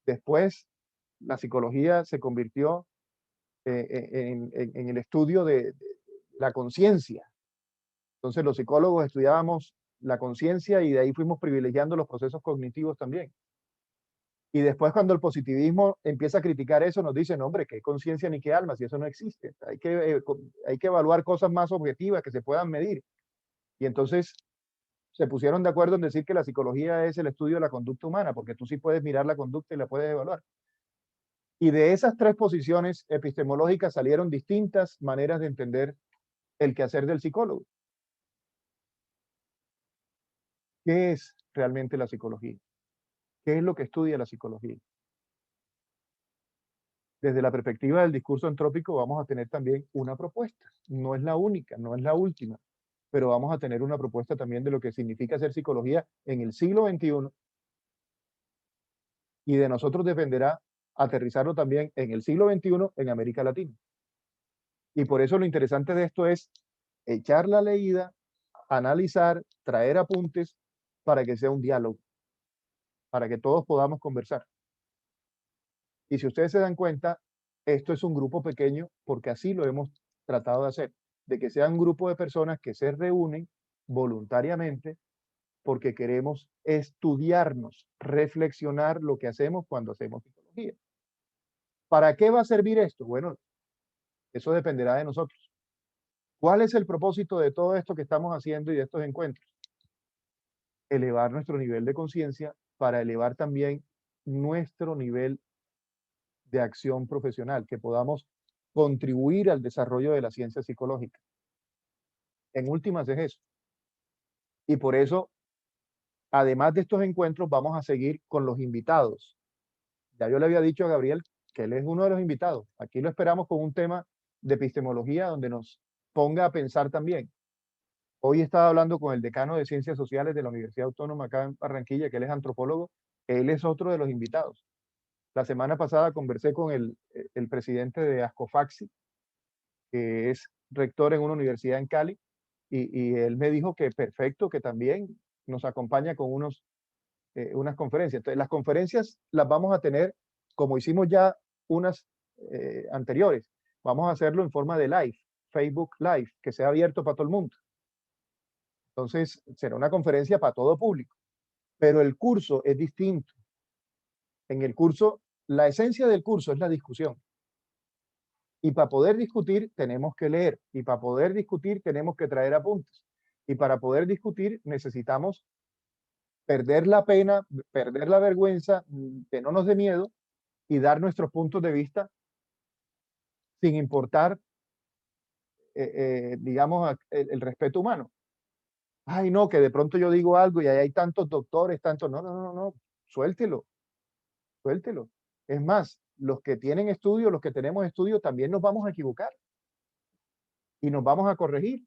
Después, la psicología se convirtió en el estudio de la conciencia. Entonces los psicólogos estudiábamos la conciencia y de ahí fuimos privilegiando los procesos cognitivos también. Y después cuando el positivismo empieza a criticar eso, nos dicen, hombre, qué conciencia ni qué alma, si eso no existe. Hay que evaluar cosas más objetivas que se puedan medir. Y entonces se pusieron de acuerdo en decir que la psicología es el estudio de la conducta humana, porque tú sí puedes mirar la conducta y la puedes evaluar. Y de esas tres posiciones epistemológicas salieron distintas maneras de entender el quehacer del psicólogo. ¿Qué es realmente la psicología? ¿Qué es lo que estudia la psicología? Desde la perspectiva del discurso antrópico vamos a tener también una propuesta. No es la única, no es la última, pero vamos a tener una propuesta también de lo que significa hacer psicología en el siglo XXI y de nosotros dependerá aterrizarlo también en el siglo XXI en América Latina. Y por eso lo interesante de esto es echar la leída, analizar, traer apuntes para que sea un diálogo, para que todos podamos conversar. Y si ustedes se dan cuenta, esto es un grupo pequeño porque así lo hemos tratado de hacer, de que sea un grupo de personas que se reúnen voluntariamente porque queremos estudiarnos, reflexionar lo que hacemos cuando hacemos psicología. ¿Para qué va a servir esto? Bueno, eso dependerá de nosotros. ¿Cuál es el propósito de todo esto que estamos haciendo y de estos encuentros? Elevar nuestro nivel de conciencia para elevar también nuestro nivel de acción profesional, que podamos contribuir al desarrollo de la ciencia psicológica. En últimas es eso. Y por eso, además de estos encuentros, vamos a seguir con los invitados. Ya yo le había dicho a Gabriel que él es uno de los invitados. Aquí lo esperamos con un tema de epistemología donde nos ponga a pensar también. Hoy estaba hablando con el decano de Ciencias Sociales de la Universidad Autónoma acá en Barranquilla, que él es antropólogo. Él es otro de los invitados. La semana pasada conversé con el presidente de Ascofaxi, que es rector en una universidad en Cali, y él me dijo que perfecto, que también nos acompaña con unas conferencias. Entonces, las conferencias las vamos a tener como hicimos ya unas anteriores. Vamos a hacerlo en forma de live, Facebook Live, que sea abierto para todo el mundo. Entonces, será una conferencia para todo público. Pero el curso es distinto. En el curso, la esencia del curso es la discusión. Y para poder discutir tenemos que leer. Y para poder discutir tenemos que traer apuntes. Y para poder discutir necesitamos perder la pena, perder la vergüenza, que no nos dé miedo y dar nuestros puntos de vista sin importar, digamos, el respeto humano. Ay, no, que de pronto yo digo algo y ahí hay tantos doctores, tantos. No, no, no, no. Suéltelo, suéltelo. Es más, los que tienen estudio, los que tenemos estudio, también nos vamos a equivocar y nos vamos a corregir.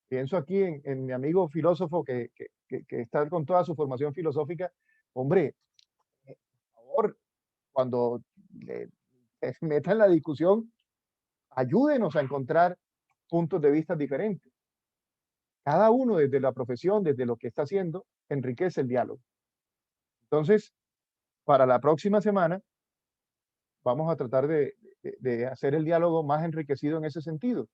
Pienso aquí en mi amigo filósofo que está con toda su formación filosófica. Hombre, por favor, cuando le metan la discusión, ayúdenos a encontrar puntos de vista diferentes. Cada uno desde la profesión, desde lo que está haciendo, enriquece el diálogo. Entonces, para la próxima semana, vamos a tratar de hacer el diálogo más enriquecido en ese sentido.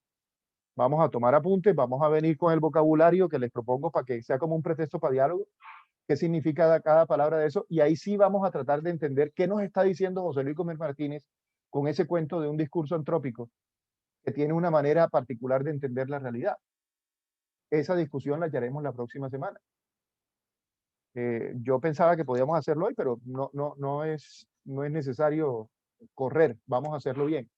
Vamos a tomar apuntes, vamos a venir con el vocabulario que les propongo para que sea como un pretexto para diálogo, qué significa cada palabra de eso, y ahí sí vamos a tratar de entender qué nos está diciendo José Luis Gómez Martínez con ese cuento de un discurso antrópico que tiene una manera particular de entender la realidad. Esa discusión la haremos la próxima semana. Yo pensaba que podíamos hacerlo hoy, pero no es necesario correr, vamos a hacerlo bien.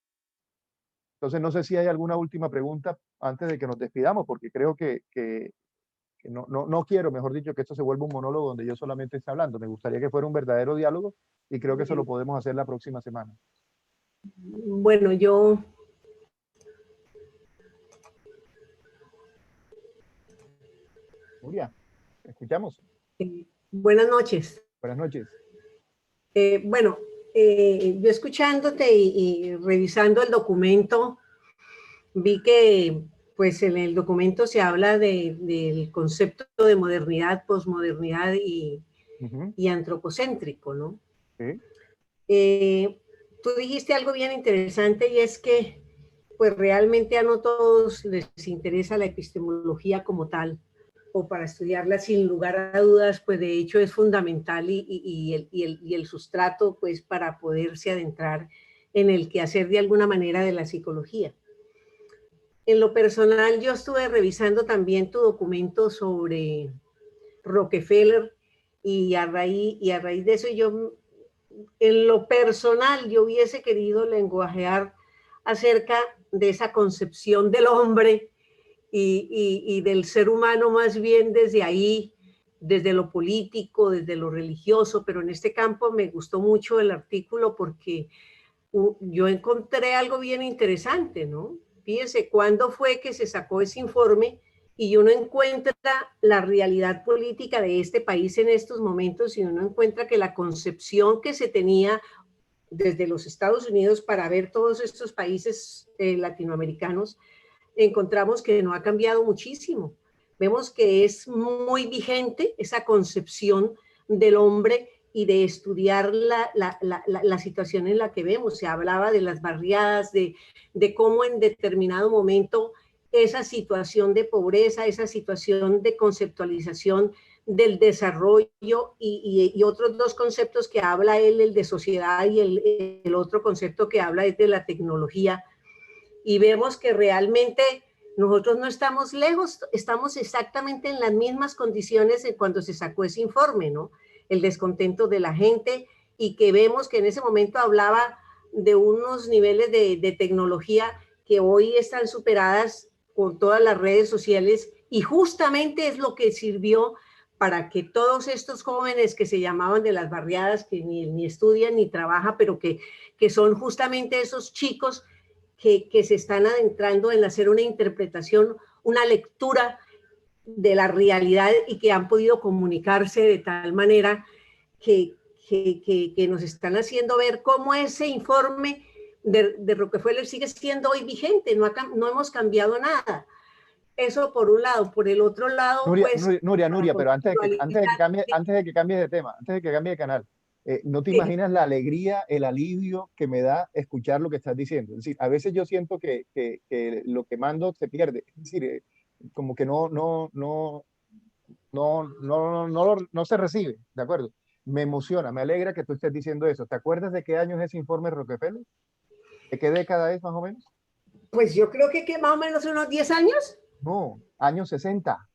Entonces, no sé si hay alguna última pregunta antes de que nos despidamos, porque creo que no quiero, mejor dicho, que esto se vuelva un monólogo donde yo solamente esté hablando. Me gustaría que fuera un verdadero diálogo y creo que eso lo podemos hacer la próxima semana. Bueno, yo... Nuria, escuchamos. buenas noches. Buenas noches. Bueno, yo escuchándote y revisando el documento, vi que pues en el documento se habla del concepto de modernidad, posmodernidad y antropocéntrico, ¿no? Sí. Tú dijiste algo bien interesante y es que pues realmente a no todos les interesa la epistemología como tal, o para estudiarla sin lugar a dudas, pues de hecho es fundamental y el sustrato pues para poderse adentrar en el quehacer de alguna manera de la psicología. En lo personal yo estuve revisando también tu documento sobre Rockefeller y a raíz de eso yo, en lo personal, yo hubiese querido lenguajear acerca de esa concepción del hombre y del ser humano más bien desde ahí, desde lo político, desde lo religioso, pero en este campo me gustó mucho el artículo porque yo encontré algo bien interesante, ¿no? Fíjense, ¿cuándo fue que se sacó ese informe? Y uno encuentra la realidad política de este país en estos momentos y uno encuentra que la concepción que se tenía desde los Estados Unidos para ver todos estos países latinoamericanos, encontramos que no ha cambiado muchísimo. Vemos que es muy vigente esa concepción del hombre y de estudiar la situación en la que vemos. Se hablaba de las barriadas, de cómo en determinado momento esa situación de pobreza, esa situación de conceptualización del desarrollo y otros dos conceptos que habla él, el de sociedad y el otro concepto que habla es de la tecnología. Y vemos que realmente nosotros no estamos lejos, estamos exactamente en las mismas condiciones cuando se sacó ese informe, ¿no? El descontento de la gente y que vemos que en ese momento hablaba de unos niveles de tecnología que hoy están superadas por todas las redes sociales y justamente es lo que sirvió para que todos estos jóvenes que se llamaban de las barriadas, que ni estudian ni trabajan, pero que son justamente esos chicos que se están adentrando en hacer una interpretación, una lectura de la realidad y que han podido comunicarse de tal manera que nos están haciendo ver cómo ese informe de Rockefeller sigue siendo hoy vigente, no hemos cambiado nada. Eso por un lado. Por el otro lado, Nuria, pues... Nuria, pero antes de que cambie de tema, antes de que cambie de canal, no te imaginas la alegría, el alivio que me da escuchar lo que estás diciendo. Es decir, a veces yo siento que lo que mando se pierde. Es decir, como que no se recibe, ¿de acuerdo? Me emociona, me alegra que tú estés diciendo eso. ¿Te acuerdas de qué año es ese informe Rockefeller? ¿De qué década es más o menos? Pues yo creo que más o menos unos 10 años. No, años 60.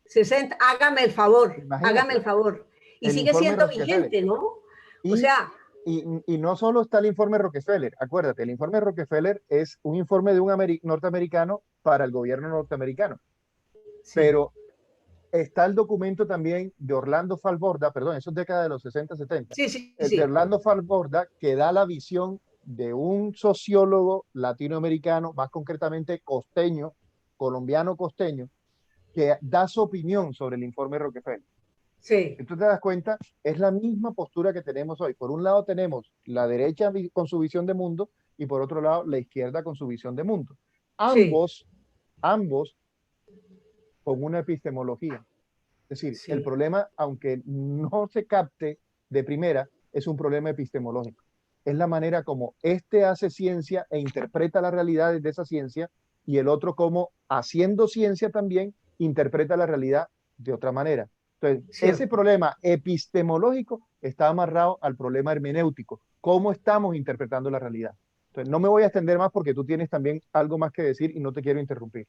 60, hágame el favor, Imagínate. hágame el favor. Y El sigue informe siendo Rockefeller. vigente, ¿no? Y, O sea, y no solo está el informe Rockefeller, acuérdate, el informe Rockefeller es un informe de un norteamericano para el gobierno norteamericano, sí, pero está el documento también de Orlando Falborda, perdón, eso es década de los 60, 70, sí, el de sí, Orlando Falborda, que da la visión de un sociólogo latinoamericano, más concretamente costeño, colombiano costeño, que da su opinión sobre el informe Rockefeller. sí, Si tú te das cuenta, es la misma postura que tenemos hoy. Por un lado tenemos la derecha con su visión de mundo y por otro lado la izquierda con su visión de mundo. sí, Ambos con una epistemología. Es decir, el sí, problema, aunque no se capte de primera, es un problema epistemológico. Es la manera como este hace ciencia e interpreta las realidades de esa ciencia y el otro como, haciendo ciencia también, interpreta la realidad de otra manera. Entonces, cierto. ese problema epistemológico está amarrado al problema hermenéutico, cómo estamos interpretando la realidad. Entonces, no me voy a extender más porque tú tienes también algo más que decir y no te quiero interrumpir.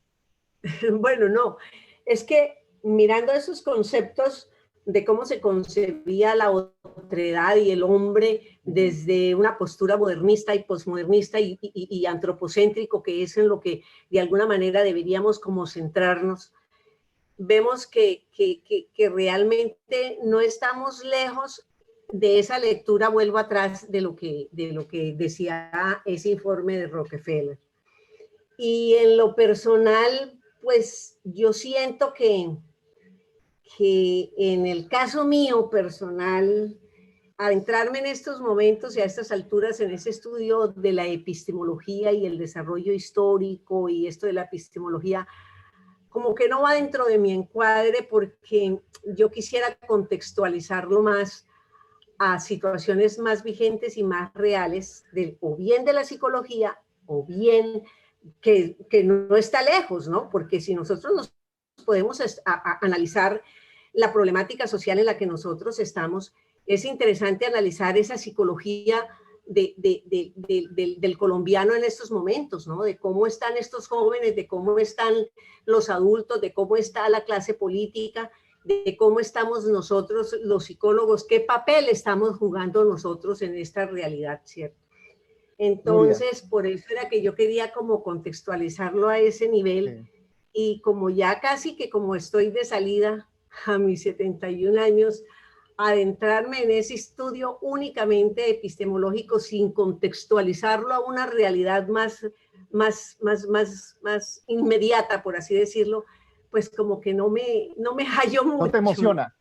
Bueno, no, es que mirando esos conceptos de cómo se concebía la otredad y el hombre desde una postura modernista y posmodernista y antropocéntrico, que es en lo que de alguna manera deberíamos como centrarnos, vemos que realmente no estamos lejos de esa lectura, vuelvo atrás de lo que decía ese informe de Rockefeller. Y en lo personal, pues yo siento que en el caso mío personal, adentrarme en estos momentos y a estas alturas en ese estudio de la epistemología y el desarrollo histórico y esto de la epistemología, como que no va dentro de mi encuadre porque yo quisiera contextualizarlo más a situaciones más vigentes y más reales, o bien de la psicología, o bien que no está lejos, ¿no? Porque si nosotros nos podemos analizar la problemática social en la que nosotros estamos, es interesante analizar esa psicología del colombiano en estos momentos, ¿no? De cómo están estos jóvenes, de cómo están los adultos, de cómo está la clase política, de cómo estamos nosotros, los psicólogos, qué papel estamos jugando nosotros en esta realidad, ¿cierto? Entonces, por eso era que yo quería como contextualizarlo a ese nivel, sí. Y como ya casi que como estoy de salida a mis 71 años, adentrarme en ese estudio únicamente epistemológico sin contextualizarlo a una realidad más inmediata, por así decirlo, pues como que no me hallo mucho. ¿No te emociona?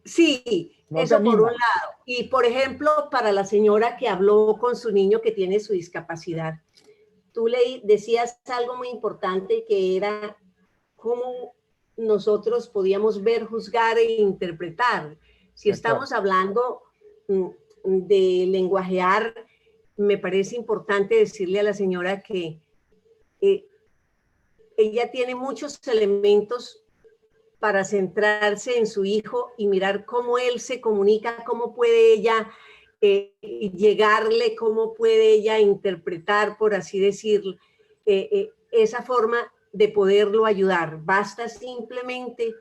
Sí, no eso por un lado. Y por ejemplo, para la señora que habló con su niño que tiene su discapacidad, tú le decías algo muy importante que era cómo nosotros podíamos ver, juzgar e interpretar. Si estamos hablando de lenguajear, me parece importante decirle a la señora que ella tiene muchos elementos para centrarse en su hijo y mirar cómo él se comunica, cómo puede ella llegarle, cómo puede ella interpretar, por así decirlo, esa forma de poderlo ayudar. Basta simplemente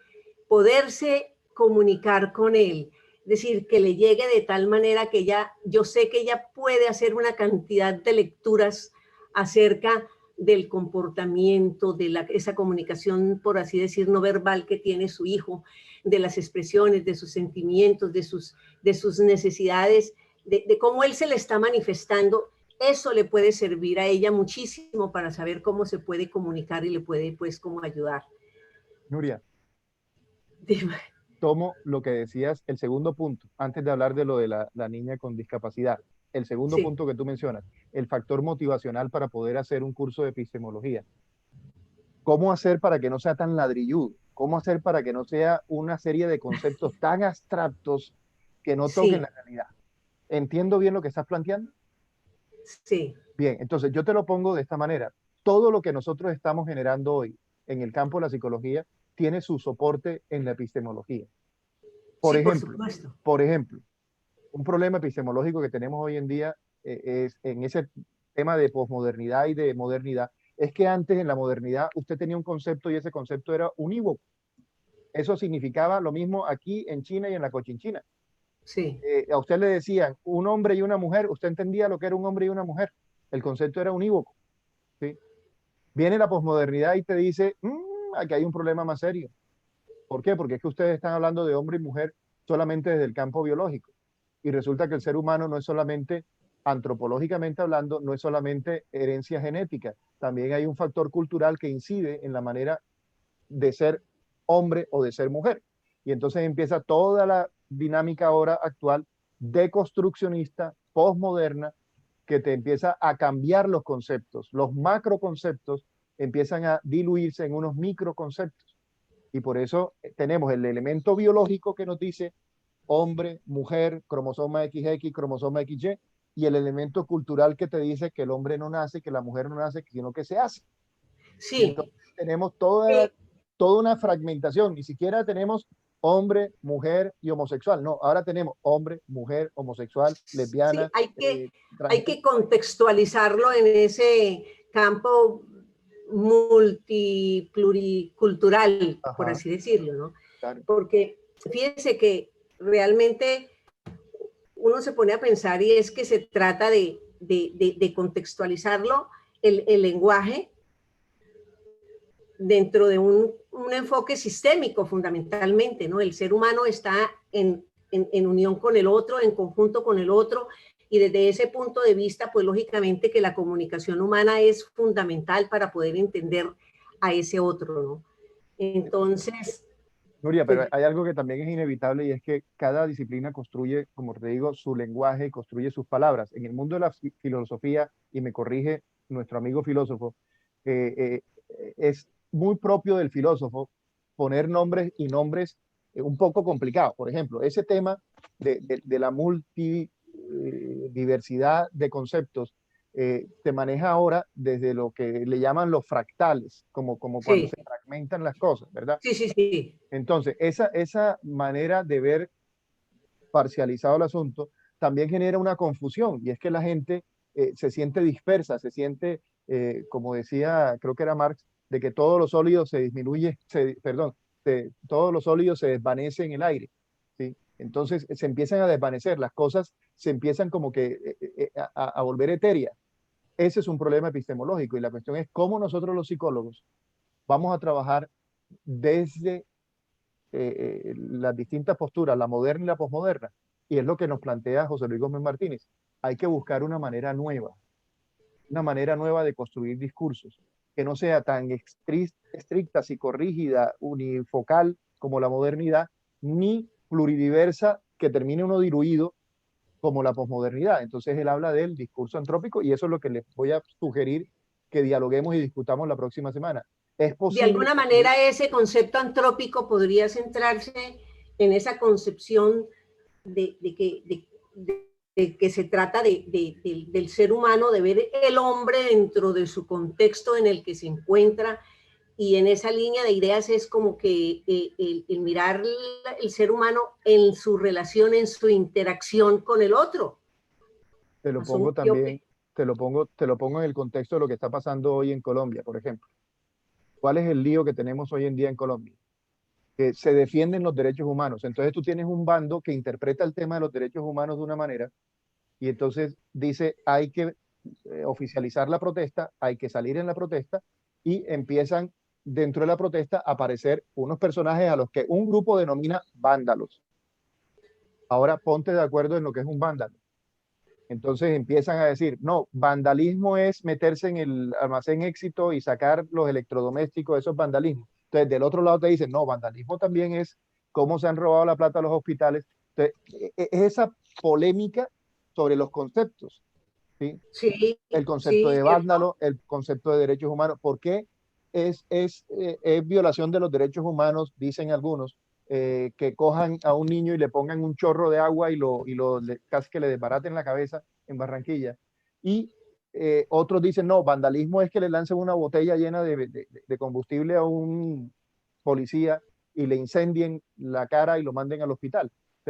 poderse comunicar con él, es decir, que le llegue de tal manera que yo sé que ella puede hacer una cantidad de lecturas acerca del comportamiento, de esa comunicación, por así decir, no verbal que tiene su hijo, de las expresiones, de sus sentimientos, de sus necesidades, de cómo él se le está manifestando. Eso le puede servir a ella muchísimo para saber cómo se puede comunicar y le puede, pues, cómo ayudar. Nuria, Dime. Tomo lo que decías, el segundo punto, antes de hablar de lo de la niña con discapacidad. el segundo Sí. punto que tú mencionas, el factor motivacional para poder hacer un curso de epistemología. ¿Cómo hacer para que no sea tan ladrilludo? ¿Cómo hacer para que no sea una serie de conceptos tan abstractos que no toquen Sí, la realidad? ¿Entiendo bien lo que estás planteando? sí, Bien, entonces yo te lo pongo de esta manera. Todo lo que nosotros estamos generando hoy en el campo de la psicología tiene su soporte en la epistemología. Por sí, por ejemplo, supuesto. por ejemplo, un problema epistemológico que tenemos hoy en día es en ese tema de posmodernidad y de modernidad, es que antes en la modernidad usted tenía un concepto y ese concepto era unívoco. Eso significaba lo mismo aquí en China y en la Cochinchina. Sí, A usted le decían un hombre y una mujer, usted entendía lo que era un hombre y una mujer. El concepto era unívoco. ¿Sí? Viene la posmodernidad y te dice, aquí hay un problema más serio. ¿Por qué? Porque es que ustedes están hablando de hombre y mujer solamente desde el campo biológico. Y resulta que el ser humano no es solamente, antropológicamente hablando, no es solamente herencia genética. También hay un factor cultural que incide en la manera de ser hombre o de ser mujer. Y entonces empieza toda la dinámica ahora actual deconstruccionista, postmoderna, que te empieza a cambiar los conceptos. Los macroconceptos empiezan a diluirse en unos microconceptos. Y por eso tenemos el elemento biológico que nos dice hombre, mujer, cromosoma XX, cromosoma XY, y el elemento cultural que te dice que el hombre no nace, que la mujer no nace, sino que se hace. Y sí. entonces tenemos toda una fragmentación, ni siquiera tenemos hombre, mujer y homosexual, no, ahora tenemos hombre, mujer, homosexual, Sí, lesbiana, hay que contextualizarlo en ese campo multipluricultural, por ajá, así decirlo, ¿no? claro, Porque fíjense que realmente uno se pone a pensar y es que se trata de contextualizarlo, el lenguaje, dentro de un enfoque sistémico fundamentalmente, ¿no? El ser humano está en unión con el otro, en conjunto con el otro, y desde ese punto de vista, pues lógicamente que la comunicación humana es fundamental para poder entender a ese otro, ¿no? Entonces, Nuria, pero pues hay algo que también es inevitable y es que cada disciplina construye, como te digo, su lenguaje y construye sus palabras. En el mundo de la filosofía, y me corrige nuestro amigo filósofo, es muy propio del filósofo poner nombres y nombres un poco complicados. Por ejemplo, ese tema de la multidiversidad de conceptos se maneja ahora desde lo que le llaman los fractales, como cuando sí, se fragmentan las cosas, ¿verdad? sí, sí, sí, Entonces, esa manera de ver parcializado el asunto también genera una confusión y es que la gente se siente dispersa, se siente, como decía, creo que era Marx, de que todos los sólidos se disminuye, perdón, todos los sólidos se desvanecen en el aire, ¿sí? Entonces se empiezan a desvanecer, las cosas se empiezan como que a volver etéreas. Ese es un problema epistemológico y la cuestión es cómo nosotros los psicólogos vamos a trabajar desde las distintas posturas, la moderna y la posmoderna, y es lo que nos plantea José Luis Gómez Martínez. Hay que buscar una manera nueva de construir discursos, que no sea tan estricta, psicorrígida, unifocal como la modernidad, ni pluridiversa que termine uno diluido como la posmodernidad. Entonces él habla del discurso antrópico y eso es lo que les voy a sugerir que dialoguemos y discutamos la próxima semana. Es de posible alguna construir. manera ese concepto antrópico podría centrarse en esa concepción de que se trata del ser humano, de ver el hombre dentro de su contexto en el que se encuentra, y en esa línea de ideas es como que el mirar el ser humano en su relación, en su interacción con el otro. Te lo Asumo pongo yo también, que te lo pongo en el contexto de lo que está pasando hoy en Colombia, por ejemplo. ¿Cuál es el lío que tenemos hoy en día en Colombia? Que se defienden los derechos humanos. Entonces tú tienes un bando que interpreta el tema de los derechos humanos de una manera y entonces dice hay que oficializar la protesta, hay que salir en la protesta y empiezan dentro de la protesta a aparecer unos personajes a los que un grupo denomina vándalos. Ahora ponte de acuerdo en lo que es un vándalo. Entonces empiezan a decir, no, vandalismo es meterse en el almacén Éxito y sacar los electrodomésticos, eso es vandalismo. Entonces del otro lado te dicen, no, vandalismo también es cómo se han robado la plata a los hospitales. Entonces, esa polémica sobre los conceptos, ¿sí? Sí, El concepto sí, de vándalo, el concepto de derechos humanos. ¿Por qué es violación de los derechos humanos, dicen algunos, que cojan a un niño y le pongan un chorro de agua casi que le desbaraten la cabeza en Barranquilla? Y otros dicen, no, vandalismo es que le lancen una botella llena de combustible a un policía y le incendien la cara y lo manden al hospital.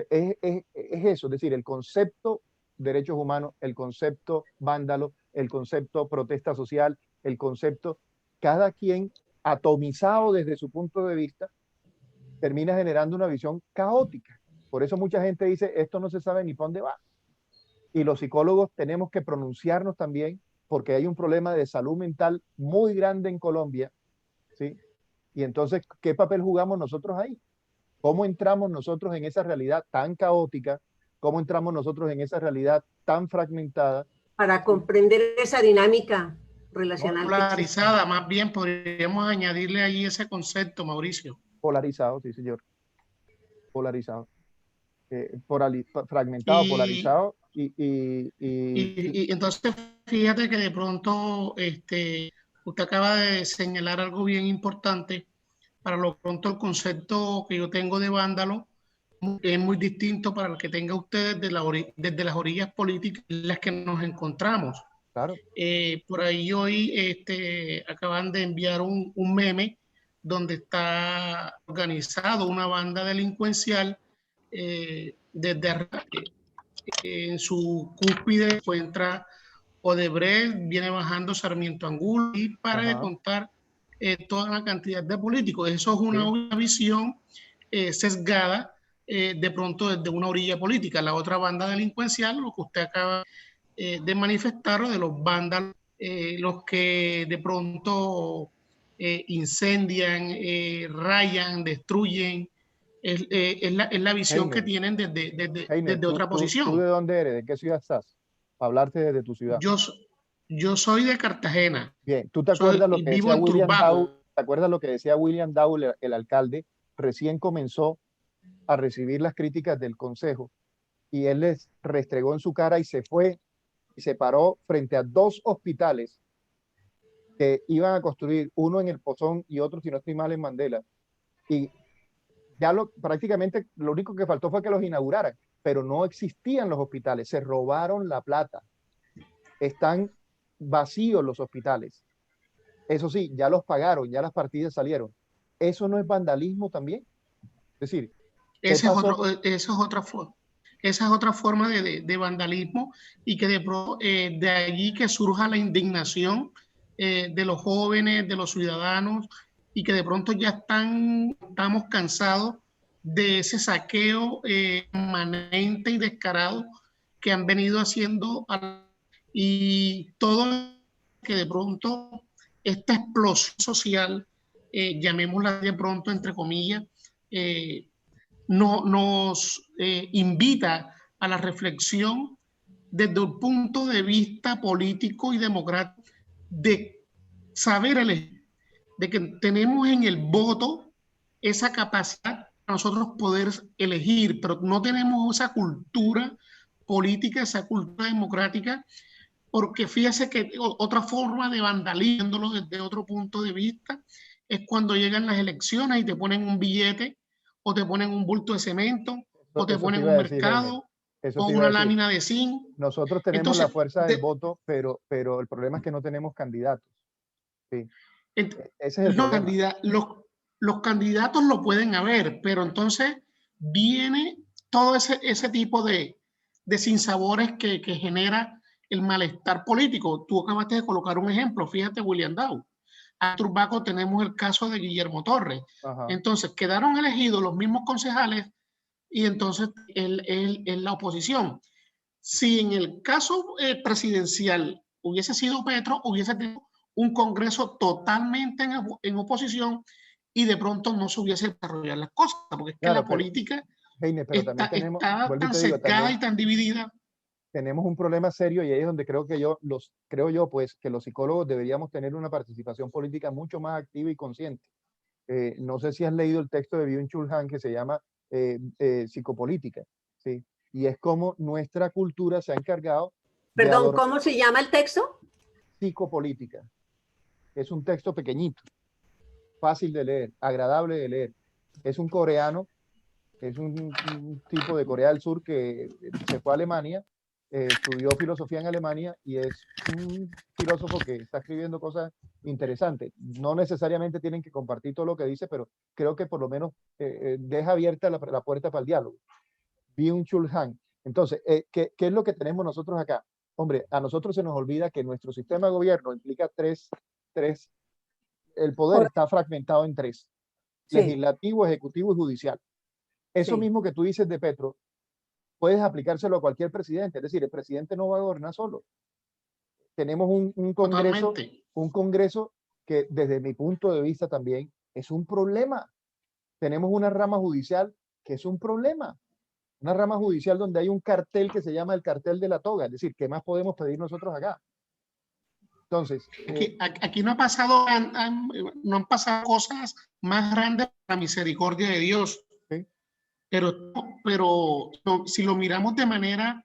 Es eso, es decir, el concepto derechos humanos, el concepto vándalo, el concepto protesta social, el concepto, cada quien atomizado desde su punto de vista, termina generando una visión caótica. Por eso mucha gente dice, esto no se sabe ni para dónde va. Y los psicólogos tenemos que pronunciarnos también, porque hay un problema de salud mental muy grande en Colombia, ¿sí? Y entonces, ¿qué papel jugamos nosotros ahí? ¿Cómo entramos nosotros en esa realidad tan caótica? ¿Cómo entramos nosotros en esa realidad tan fragmentada? para comprender esa dinámica relacional que existe. Polarizada, más bien podríamos añadirle ahí ese concepto, Mauricio. Polarizado, sí, señor. Polarizado. Fragmentado, Y, polarizado y entonces fíjate que de pronto usted acaba de señalar algo bien importante. Para lo pronto el concepto que yo tengo de vándalo es muy distinto para el que tenga usted desde las orillas políticas en las que nos encontramos. claro. Por ahí hoy acaban de enviar un meme donde está organizado una banda delincuencial desde en su cúspide se encuentra Odebrecht, viene bajando Sarmiento Angulo y para de Ajá, contar toda la cantidad de políticos. Eso es una sí. visión sesgada de pronto desde una orilla política. La otra banda delincuencial, lo que usted acaba de manifestar, de los vándalos, los que de pronto incendian, rayan, destruyen, es la visión que Heiner, tienen Heiner, desde otra ¿tú de posición. dónde eres? ¿De qué ciudad estás? Para hablarte desde tu ciudad. Yo, yo soy de Cartagena, Bien, ¿tú te acuerdas lo que vivo decía en William Dow? Turbaco. ¿Te acuerdas lo que decía William Dow, el alcalde? Recién comenzó a recibir las críticas del consejo y él les restregó en su cara y se fue y se paró frente a dos hospitales que iban a construir, uno en el Pozón y otro, si no estoy mal, en Mandela. Y ya prácticamente lo único que faltó fue que los inauguraran, pero no existían los hospitales, se robaron la plata, están vacíos los hospitales. Eso sí, ya los pagaron, ya las partidas salieron. ¿Eso no es vandalismo también? Es decir, ¿qué Ese es pasó? otro, eso es otra forma. Esa es otra forma de vandalismo y que de allí que surja la indignación de los jóvenes, de los ciudadanos y que de pronto ya estamos cansados de ese saqueo permanente y descarado que han venido haciendo y todo que de pronto esta explosión social, llamémosla de pronto entre comillas, nos invita a la reflexión desde un punto de vista político y democrático de saber elegir, de que tenemos en el voto esa capacidad para nosotros poder elegir, pero no tenemos esa cultura política, esa cultura democrática, porque fíjese que otra forma de vandalismo desde otro punto de vista es cuando llegan las elecciones y te ponen un billete o te ponen un bulto de cemento o te Eso te ponen iba un a decir, Heiner. mercado Eso o te iba a una decir. lámina de zinc. Nosotros tenemos la Entonces, fuerza del voto, pero el problema es que no tenemos candidatos. Sí. Ese es el problema. los candidatos lo pueden haber, pero entonces viene todo ese tipo de sinsabores que genera el malestar político. Tú acabaste de colocar un ejemplo, fíjate, William Dow. A Turbaco tenemos el caso de Guillermo Torres. Ajá. Entonces quedaron elegidos los mismos concejales y entonces él la oposición. Si en el caso presidencial hubiese sido Petro, hubiese tenido un Congreso totalmente en oposición y de pronto no se hubiese desarrollado las cosas, porque es que Claro, la política Heiner, pero también tenemos, está vuelvo y tan te digo, sesgada también y tan dividida. tenemos un problema serio y ahí es donde creo yo, pues, que los psicólogos deberíamos tener una participación política mucho más activa y consciente. No sé si has leído el texto de Byung-Chul Han que se llama Psicopolítica, ¿sí? y es como nuestra cultura se ha encargado de Perdón, adornar ¿cómo se llama el texto? psicopolítica. Es un texto pequeñito, fácil de leer, agradable de leer. Es un coreano, es un tipo de Corea del Sur que se fue a Alemania, estudió filosofía en Alemania y es un filósofo que está escribiendo cosas interesantes. No necesariamente tienen que compartir todo lo que dice, pero creo que por lo menos deja abierta la puerta para el diálogo. Byung-Chul Han. Entonces, ¿qué es lo que tenemos nosotros acá? Hombre, a nosotros se nos olvida que nuestro sistema de gobierno implica tres, el poder está fragmentado en tres: Sí, legislativo, ejecutivo y judicial. Eso sí. mismo que tú dices de Petro, puedes aplicárselo a cualquier presidente. Es decir, el presidente no va a gobernar solo. Tenemos Totalmente. un congreso que desde mi punto de vista también es un problema. Tenemos una rama judicial que es un problema. Una rama judicial donde hay un cartel que se llama el cartel de la toga. Es decir, ¿qué más podemos pedir nosotros acá? Entonces, Aquí no no han pasado cosas más grandes por la misericordia de Dios. ¿sí? Pero no, si lo miramos de manera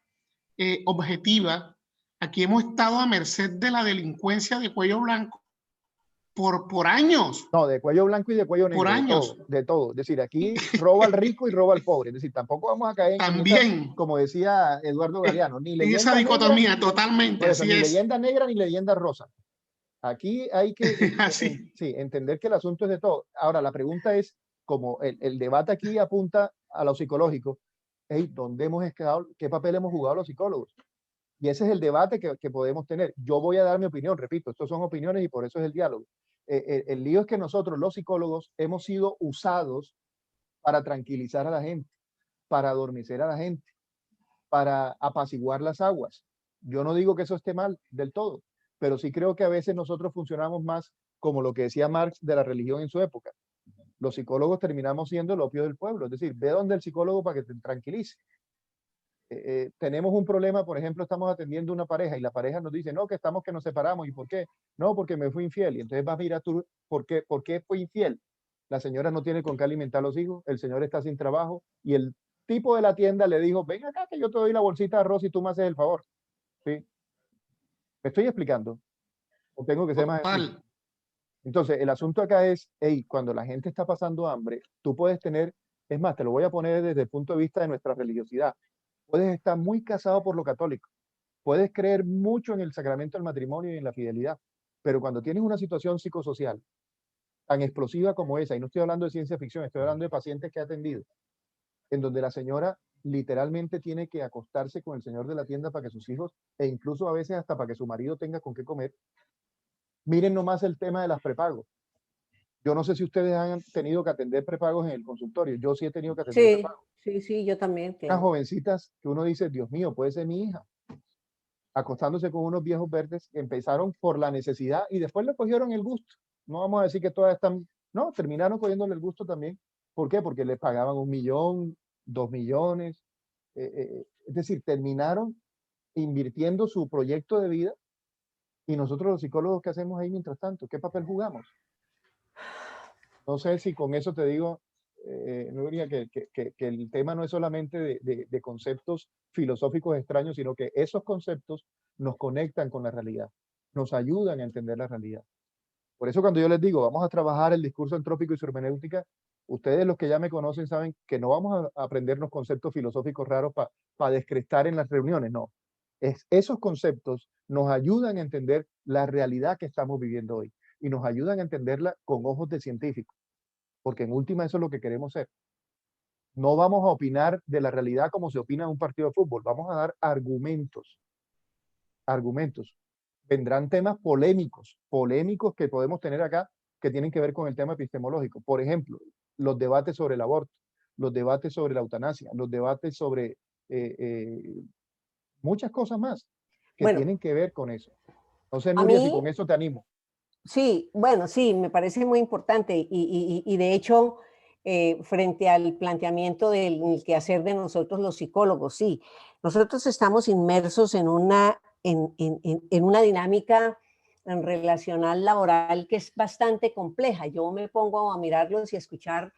objetiva, aquí hemos estado a merced de la delincuencia de cuello blanco por años. No, de cuello blanco y de cuello negro, Por años. de todo. Es decir, aquí roba al rico y roba al pobre. Es decir, tampoco vamos a caer en esa, También como decía Eduardo Galeano, ni en leyenda esa negra, dicotomía, totalmente, por eso, así ni es. leyenda negra ni leyenda rosa. Aquí hay que Así. sí, entender que el asunto es de todo. Ahora, la pregunta es, como el debate aquí apunta a lo psicológico, hey, ¿dónde hemos estado? ¿Qué papel hemos jugado los psicólogos? Y ese es el debate que podemos tener. Yo voy a dar mi opinión, repito, estos son opiniones y por eso es el diálogo. El lío es que nosotros, los psicólogos, hemos sido usados para tranquilizar a la gente, para adormecer a la gente, para apaciguar las aguas. Yo no digo que eso esté mal del todo, pero sí creo que a veces nosotros funcionamos más como lo que decía Marx de la religión en su época. Los psicólogos terminamos siendo el opio del pueblo, es decir, ve donde el psicólogo para que te tranquilice. Tenemos un problema, por ejemplo, estamos atendiendo una pareja y la pareja nos dice, no, que estamos que nos separamos. ¿Y por qué? No, porque me fui infiel. Y entonces vas a mirar tú, ¿por qué fue infiel? La señora no tiene con qué alimentar a los hijos, el señor está sin trabajo y el tipo de la tienda le dijo, ven acá que yo te doy la bolsita de arroz y tú me haces el favor. ¿Sí? ¿Me estoy explicando? ¿O tengo que ser más explícito? Total. Entonces, el asunto acá es, hey, cuando la gente está pasando hambre, tú puedes tener, es más, te lo voy a poner desde el punto de vista de nuestra religiosidad. Puedes estar muy casado por lo católico, puedes creer mucho en el sacramento del matrimonio y en la fidelidad, pero cuando tienes una situación psicosocial tan explosiva como esa, y no estoy hablando de ciencia ficción, estoy hablando de pacientes que he atendido, en donde la señora literalmente tiene que acostarse con el señor de la tienda para que sus hijos, e incluso a veces hasta para que su marido tenga con qué comer. Miren nomás el tema de las prepagos. Yo no sé si ustedes han tenido que atender prepagos en el consultorio. Yo sí he tenido que atender Sí, prepagos. sí, yo también Unas tengo. jovencitas que uno dice, Dios mío, puede ser mi hija, acostándose con unos viejos verdes que empezaron por la necesidad y después le cogieron el gusto. No vamos a decir que todas están, no, terminaron cogiéndole el gusto también. ¿Por qué? Porque les pagaban 1.000.000, 2.000.000. Es decir, terminaron invirtiendo su proyecto de vida y nosotros los psicólogos, ¿qué hacemos ahí mientras tanto? ¿Qué papel jugamos? No sé si con eso te digo, Nuria, que el tema no es solamente de conceptos filosóficos extraños, sino que esos conceptos nos conectan con la realidad, nos ayudan a entender la realidad. Por eso cuando yo les digo, vamos a trabajar el discurso antrópico y su hermenéutica, ustedes los que ya me conocen saben que no vamos a aprendernos conceptos filosóficos raros para descrestar en las reuniones, no. Esos conceptos nos ayudan a entender la realidad que estamos viviendo hoy y nos ayudan a entenderla con ojos de científico, porque en última eso es lo que queremos ser. No vamos a opinar de la realidad como se opina en un partido de fútbol, vamos a dar argumentos, argumentos. Vendrán temas polémicos que podemos tener acá que tienen que ver con el tema epistemológico. Por ejemplo, los debates sobre el aborto, los debates sobre la eutanasia, los debates sobre muchas cosas más que Bueno, tienen que ver con eso. No sé, a Nuria, si mí, con eso te animo. sí, bueno, sí, me parece muy importante y de hecho, frente al planteamiento del quehacer de nosotros los psicólogos, sí, nosotros estamos inmersos en en una dinámica relacional laboral que es bastante compleja. Yo me pongo a mirarlos y a escuchar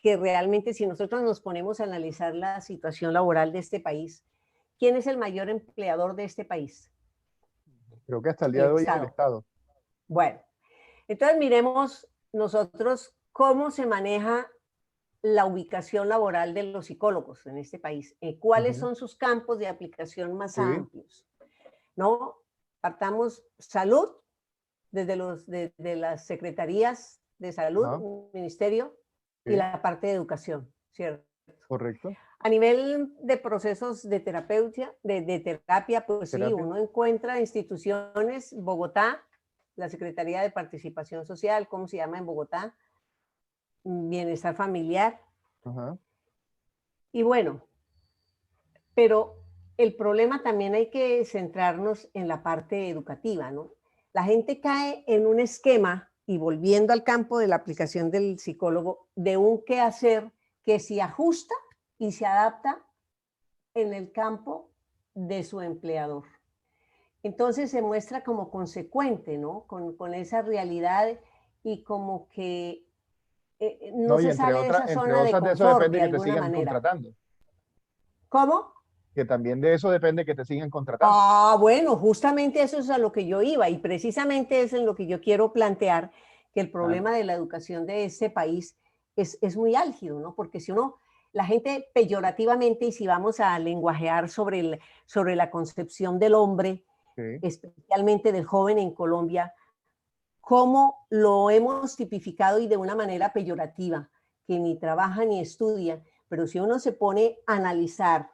que realmente si nosotros nos ponemos a analizar la situación laboral de este país, ¿quién es el mayor empleador de este país? Creo que hasta el día El de hoy es el Estado. Estado. Bueno, entonces miremos nosotros cómo se maneja la ubicación laboral de los psicólogos en este país. ¿Cuáles Ujú. son sus campos de aplicación más Sí. amplios? ¿No? Partamos salud, desde de las secretarías de salud, Ajá. ministerio, y Sí. la parte de educación, ¿cierto? Correcto. A nivel de procesos de terapia, pues sí, Terapia. uno encuentra instituciones, Bogotá, la Secretaría de Participación Social, ¿cómo se llama en Bogotá? Bienestar familiar. Ajá. Y bueno, pero el problema también hay que centrarnos en la parte educativa, ¿no? La gente cae en un esquema, y volviendo al campo de la aplicación del psicólogo, de un quehacer que se ajusta y se adapta en el campo de su empleador. Entonces se muestra como consecuente, ¿no? Con esa realidad y como que no No, y se sale de esa entre zona de otras de eso confort depende de que te alguna sigan manera. contratando. ¿Cómo? Que también de eso depende que te sigan contratando. Ah, bueno, justamente eso es a lo que yo iba y precisamente es en lo que yo quiero plantear que el problema de la educación de este país es muy álgido, ¿no? Porque si uno, la gente peyorativamente, y si vamos a lenguajear sobre la concepción del hombre, Sí. especialmente del joven en Colombia, cómo lo hemos tipificado y de una manera peyorativa, que ni trabaja ni estudia, pero si uno se pone a analizar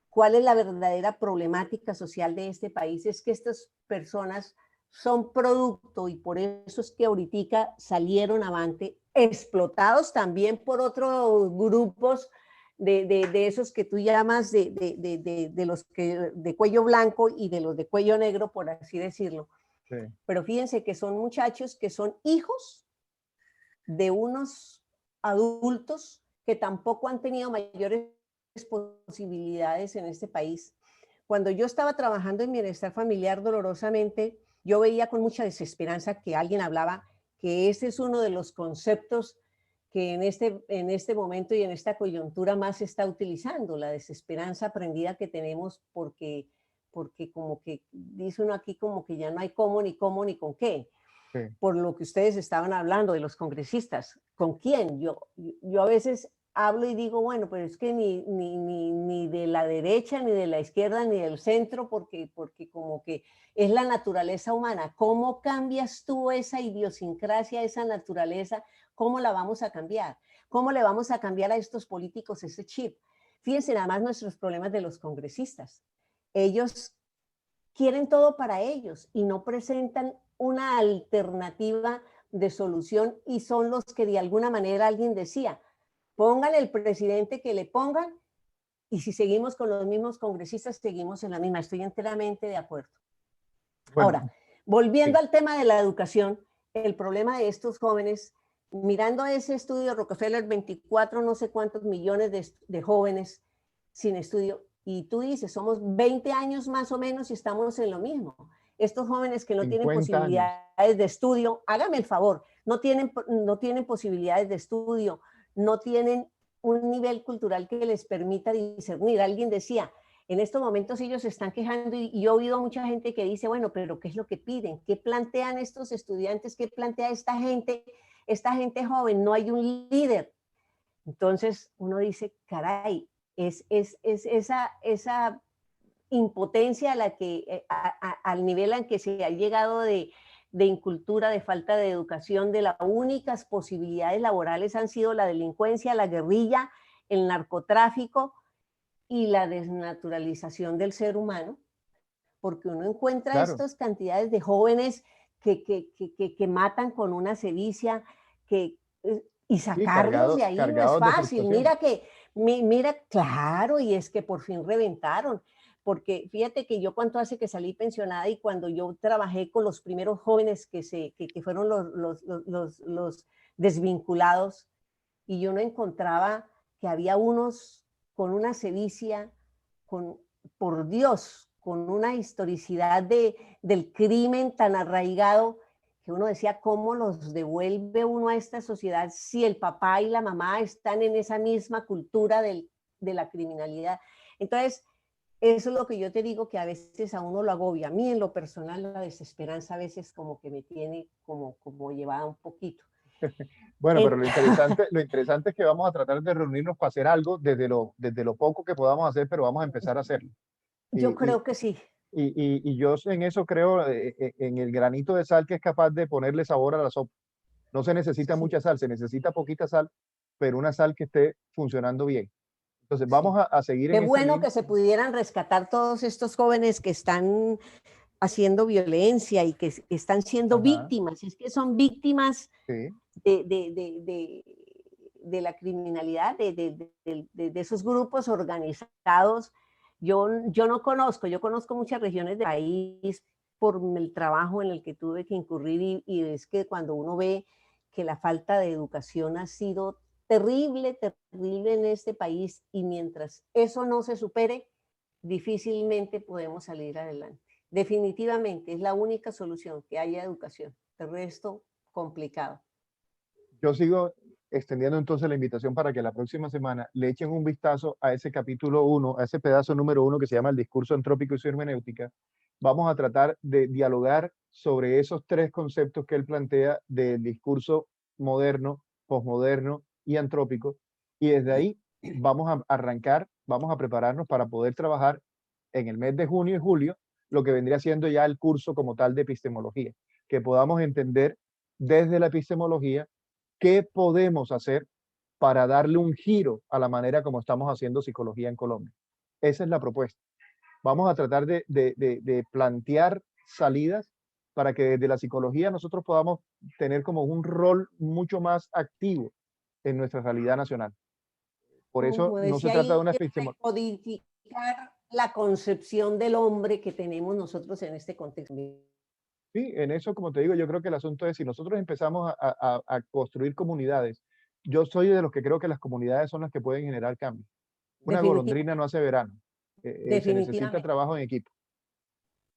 cuál es la verdadera problemática social de este país, es que estas personas son producto, y por eso es que ahorita salieron avante, explotados también por otros grupos de esos que tú llamas de los que de cuello blanco y de los de cuello negro, por así decirlo. Sí. Pero fíjense que son muchachos que son hijos de unos adultos que tampoco han tenido mayores posibilidades en este país. Cuando yo estaba trabajando en bienestar familiar, dolorosamente, yo veía con mucha desesperanza que alguien hablaba que ese es uno de los conceptos que en este momento y en esta coyuntura más se está utilizando, la desesperanza aprendida que tenemos porque como que dice uno aquí como que ya no hay cómo, ni con qué. Sí. Por lo que ustedes estaban hablando de los congresistas. ¿Con quién? Yo a veces hablo y digo, bueno, pero es que ni de la derecha, ni de la izquierda, ni del centro, porque como que es la naturaleza humana. ¿Cómo cambias tú esa idiosincrasia, esa naturaleza? ¿Cómo la vamos a cambiar? ¿Cómo le vamos a cambiar a estos políticos ese chip? Fíjense nada más nuestros problemas de los congresistas. Ellos quieren todo para ellos y no presentan una alternativa de solución, y son los que de alguna manera alguien decía, pónganle el presidente que le pongan, y si seguimos con los mismos congresistas, seguimos en la misma. Estoy enteramente de acuerdo. Bueno, ahora, volviendo sí. al tema de la educación, el problema de estos jóvenes, mirando ese estudio Rockefeller, 24 no sé cuántos millones de jóvenes sin estudio, y tú dices, somos 20 años más o menos y estamos en lo mismo. Estos jóvenes que no tienen 50 años. posibilidades de estudio, hágame el favor, no tienen posibilidades de estudio, no tienen un nivel cultural que les permita discernir. Alguien decía, en estos momentos ellos se están quejando, y yo he oído a mucha gente que dice, bueno, pero ¿qué es lo que piden? ¿Qué plantean estos estudiantes? ¿Qué plantea esta gente joven? No hay un líder. Entonces uno dice, caray, es esa impotencia a la que, al nivel en que se ha llegado de incultura, de falta de educación, de las únicas posibilidades laborales han sido la delincuencia, la guerrilla, el narcotráfico y la desnaturalización del ser humano, porque uno encuentra Claro. estas cantidades de jóvenes que matan con una sevicia, y sacarlos de ahí no es cargados de fácil. frustración. Mira, claro, y es que por fin reventaron, porque fíjate que yo cuánto hace que salí pensionada, y cuando yo trabajé con los primeros jóvenes que fueron los desvinculados, y yo no encontraba que había unos con una sevicia, por Dios, con una historicidad del crimen tan arraigado, que uno decía, ¿cómo los devuelve uno a esta sociedad si el papá y la mamá están en esa misma cultura de la criminalidad? Entonces, eso es lo que yo te digo, que a veces a uno lo agobia. A mí en lo personal la desesperanza a veces como que me tiene como llevada un poquito. Bueno, pero lo interesante es que vamos a tratar de reunirnos para hacer algo desde lo poco que podamos hacer, pero vamos a empezar a hacerlo. Yo creo que sí. Y yo en eso creo, en el granito de sal que es capaz de ponerle sabor a la sopa. No se necesita mucha sal, se necesita poquita sal, pero una sal que esté funcionando bien. Entonces vamos a seguir Qué en esa bueno línea. que se pudieran rescatar todos estos jóvenes que están haciendo violencia y que están siendo Ajá. víctimas. Es que son víctimas Sí. de la criminalidad, de esos grupos organizados. Yo no conozco, yo conozco muchas regiones del país por el trabajo en el que tuve que incurrir y es que cuando uno ve que la falta de educación ha sido terrible, terrible en este país y mientras eso no se supere, difícilmente podemos salir adelante. Definitivamente es la única solución, que haya educación. El resto, complicado. Yo sigo extendiendo entonces la invitación para que la próxima semana le echen un vistazo a ese capítulo 1, a ese pedazo número 1 que se llama el discurso antrópico y su hermenéutica. Vamos a tratar de dialogar sobre esos 3 conceptos que él plantea del discurso moderno, posmoderno y antrópico. Y desde ahí vamos a arrancar, vamos a prepararnos para poder trabajar en el mes de junio y julio lo que vendría siendo ya el curso como tal de epistemología, que podamos entender desde la epistemología qué podemos hacer para darle un giro a la manera como estamos haciendo psicología en Colombia. Esa es la propuesta. Vamos a tratar de plantear salidas para que desde la psicología nosotros podamos tener como un rol mucho más activo en nuestra realidad nacional. Por eso Como no se decía trata de una ahí, epistemología. codificar la concepción del hombre que tenemos nosotros en este contexto. Sí, en eso, como te digo, yo creo que el asunto es si nosotros empezamos a construir comunidades. Yo soy de los que creo que las comunidades son las que pueden generar cambio. Una golondrina no hace verano. Se necesita Definitivamente. trabajo en equipo.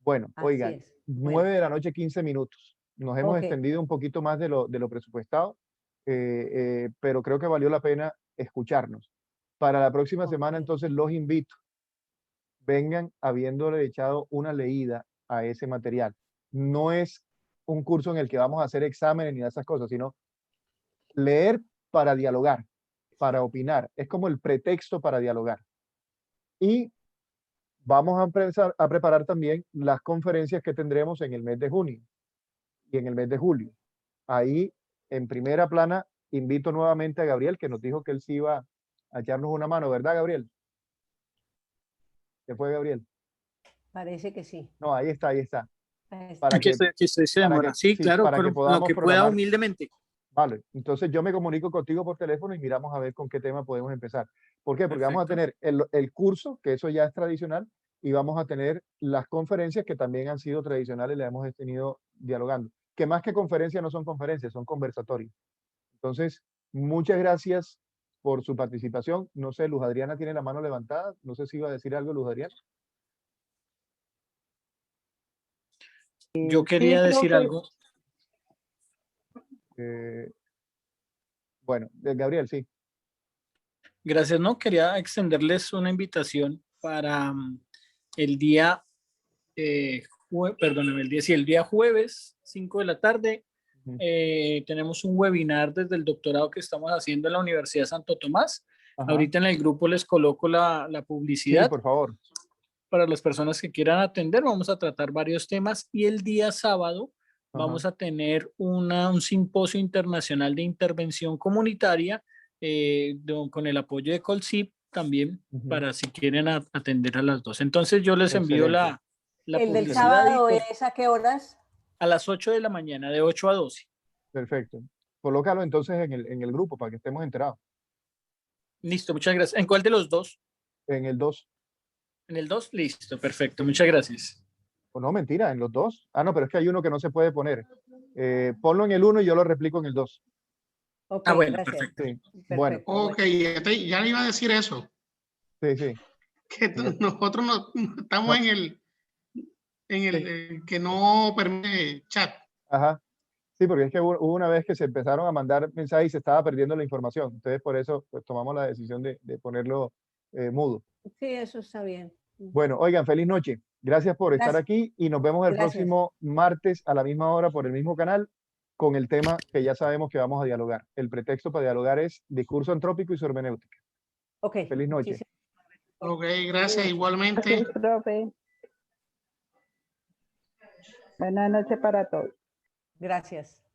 Bueno, Así oigan, es. 9 de la noche, 15 minutos. Nos hemos Ok. extendido un poquito más de lo presupuestado, pero creo que valió la pena escucharnos. Para la próxima semana, Ok. entonces, los invito. Vengan habiéndole echado una leída a ese material. No es un curso en el que vamos a hacer exámenes ni esas cosas, sino leer para dialogar, para opinar. Es como el pretexto para dialogar. Y vamos a empezar a preparar también las conferencias que tendremos en el mes de junio y en el mes de julio. Ahí, en primera plana, invito nuevamente a Gabriel, que nos dijo que él sí iba a echarnos una mano, ¿verdad, Gabriel? ¿Qué fue, Gabriel? Parece que sí. No, ahí está, ahí está. Aquí estoy, se demora. Sí, claro, para que con lo podamos que pueda programar. humildemente. Vale, entonces yo me comunico contigo por teléfono y miramos a ver con qué tema podemos empezar. ¿Por qué? Porque vamos a Perfecto. tener el curso, que eso ya es tradicional, y vamos a tener las conferencias que también han sido tradicionales, las hemos tenido dialogando. Que más que conferencias no son conferencias, son conversatorios. Entonces, muchas gracias por su participación. No sé, Luz Adriana tiene la mano levantada. No sé si iba a decir algo, Luz Adriana. Yo quería creo decir que- algo. Bueno, Gabriel, sí. Gracias, no, quería extenderles una invitación para el día, perdóname, el día jueves, 5 de la tarde, Ujú. tenemos un webinar desde el doctorado que estamos haciendo en la Universidad de Santo Tomás. Ajá. Ahorita en el grupo les coloco la Sí, publicidad. por favor. Para las personas que quieran atender, vamos a tratar varios temas y el día sábado vamos a tener un simposio internacional de intervención comunitaria con el apoyo de Colsip también, para si quieren atender a las dos. Entonces yo les envío Excelente. la el del publicidad sábado y es ¿a qué horas? a las 8 de la mañana, de 8 a 12. Perfecto. Colócalo entonces en el grupo para que estemos enterados. Listo, muchas gracias. ¿En cuál de los dos? En el 2. ¿En el 2? Listo, perfecto. Muchas gracias. O no, mentira, en los 2. Ah, no, pero es que hay uno que no se puede poner. Ponlo en el 1 y yo lo replico en el 2. Ok, Bueno, gracias. perfecto. Sí. Perfecto, Bueno, Ok, ya le iba a decir eso, sí, sí. que nosotros no estamos No, en el que no permite chat. ajá. Sí, porque es que hubo una vez que se empezaron a mandar mensajes y se estaba perdiendo la información. Entonces, por eso pues, tomamos la decisión de ponerlo mudo. Sí, eso está bien. Bueno, oigan, feliz noche. Gracias por estar Gracias. aquí y nos vemos el Gracias. próximo martes a la misma hora por el mismo canal con el tema que ya sabemos que vamos a dialogar. El pretexto para dialogar es discurso antrópico y su hermenéutica. Ok. Feliz noche. muchísimas Ok, gracias igualmente. Gracias, profe. Buenas noches para todos. Gracias.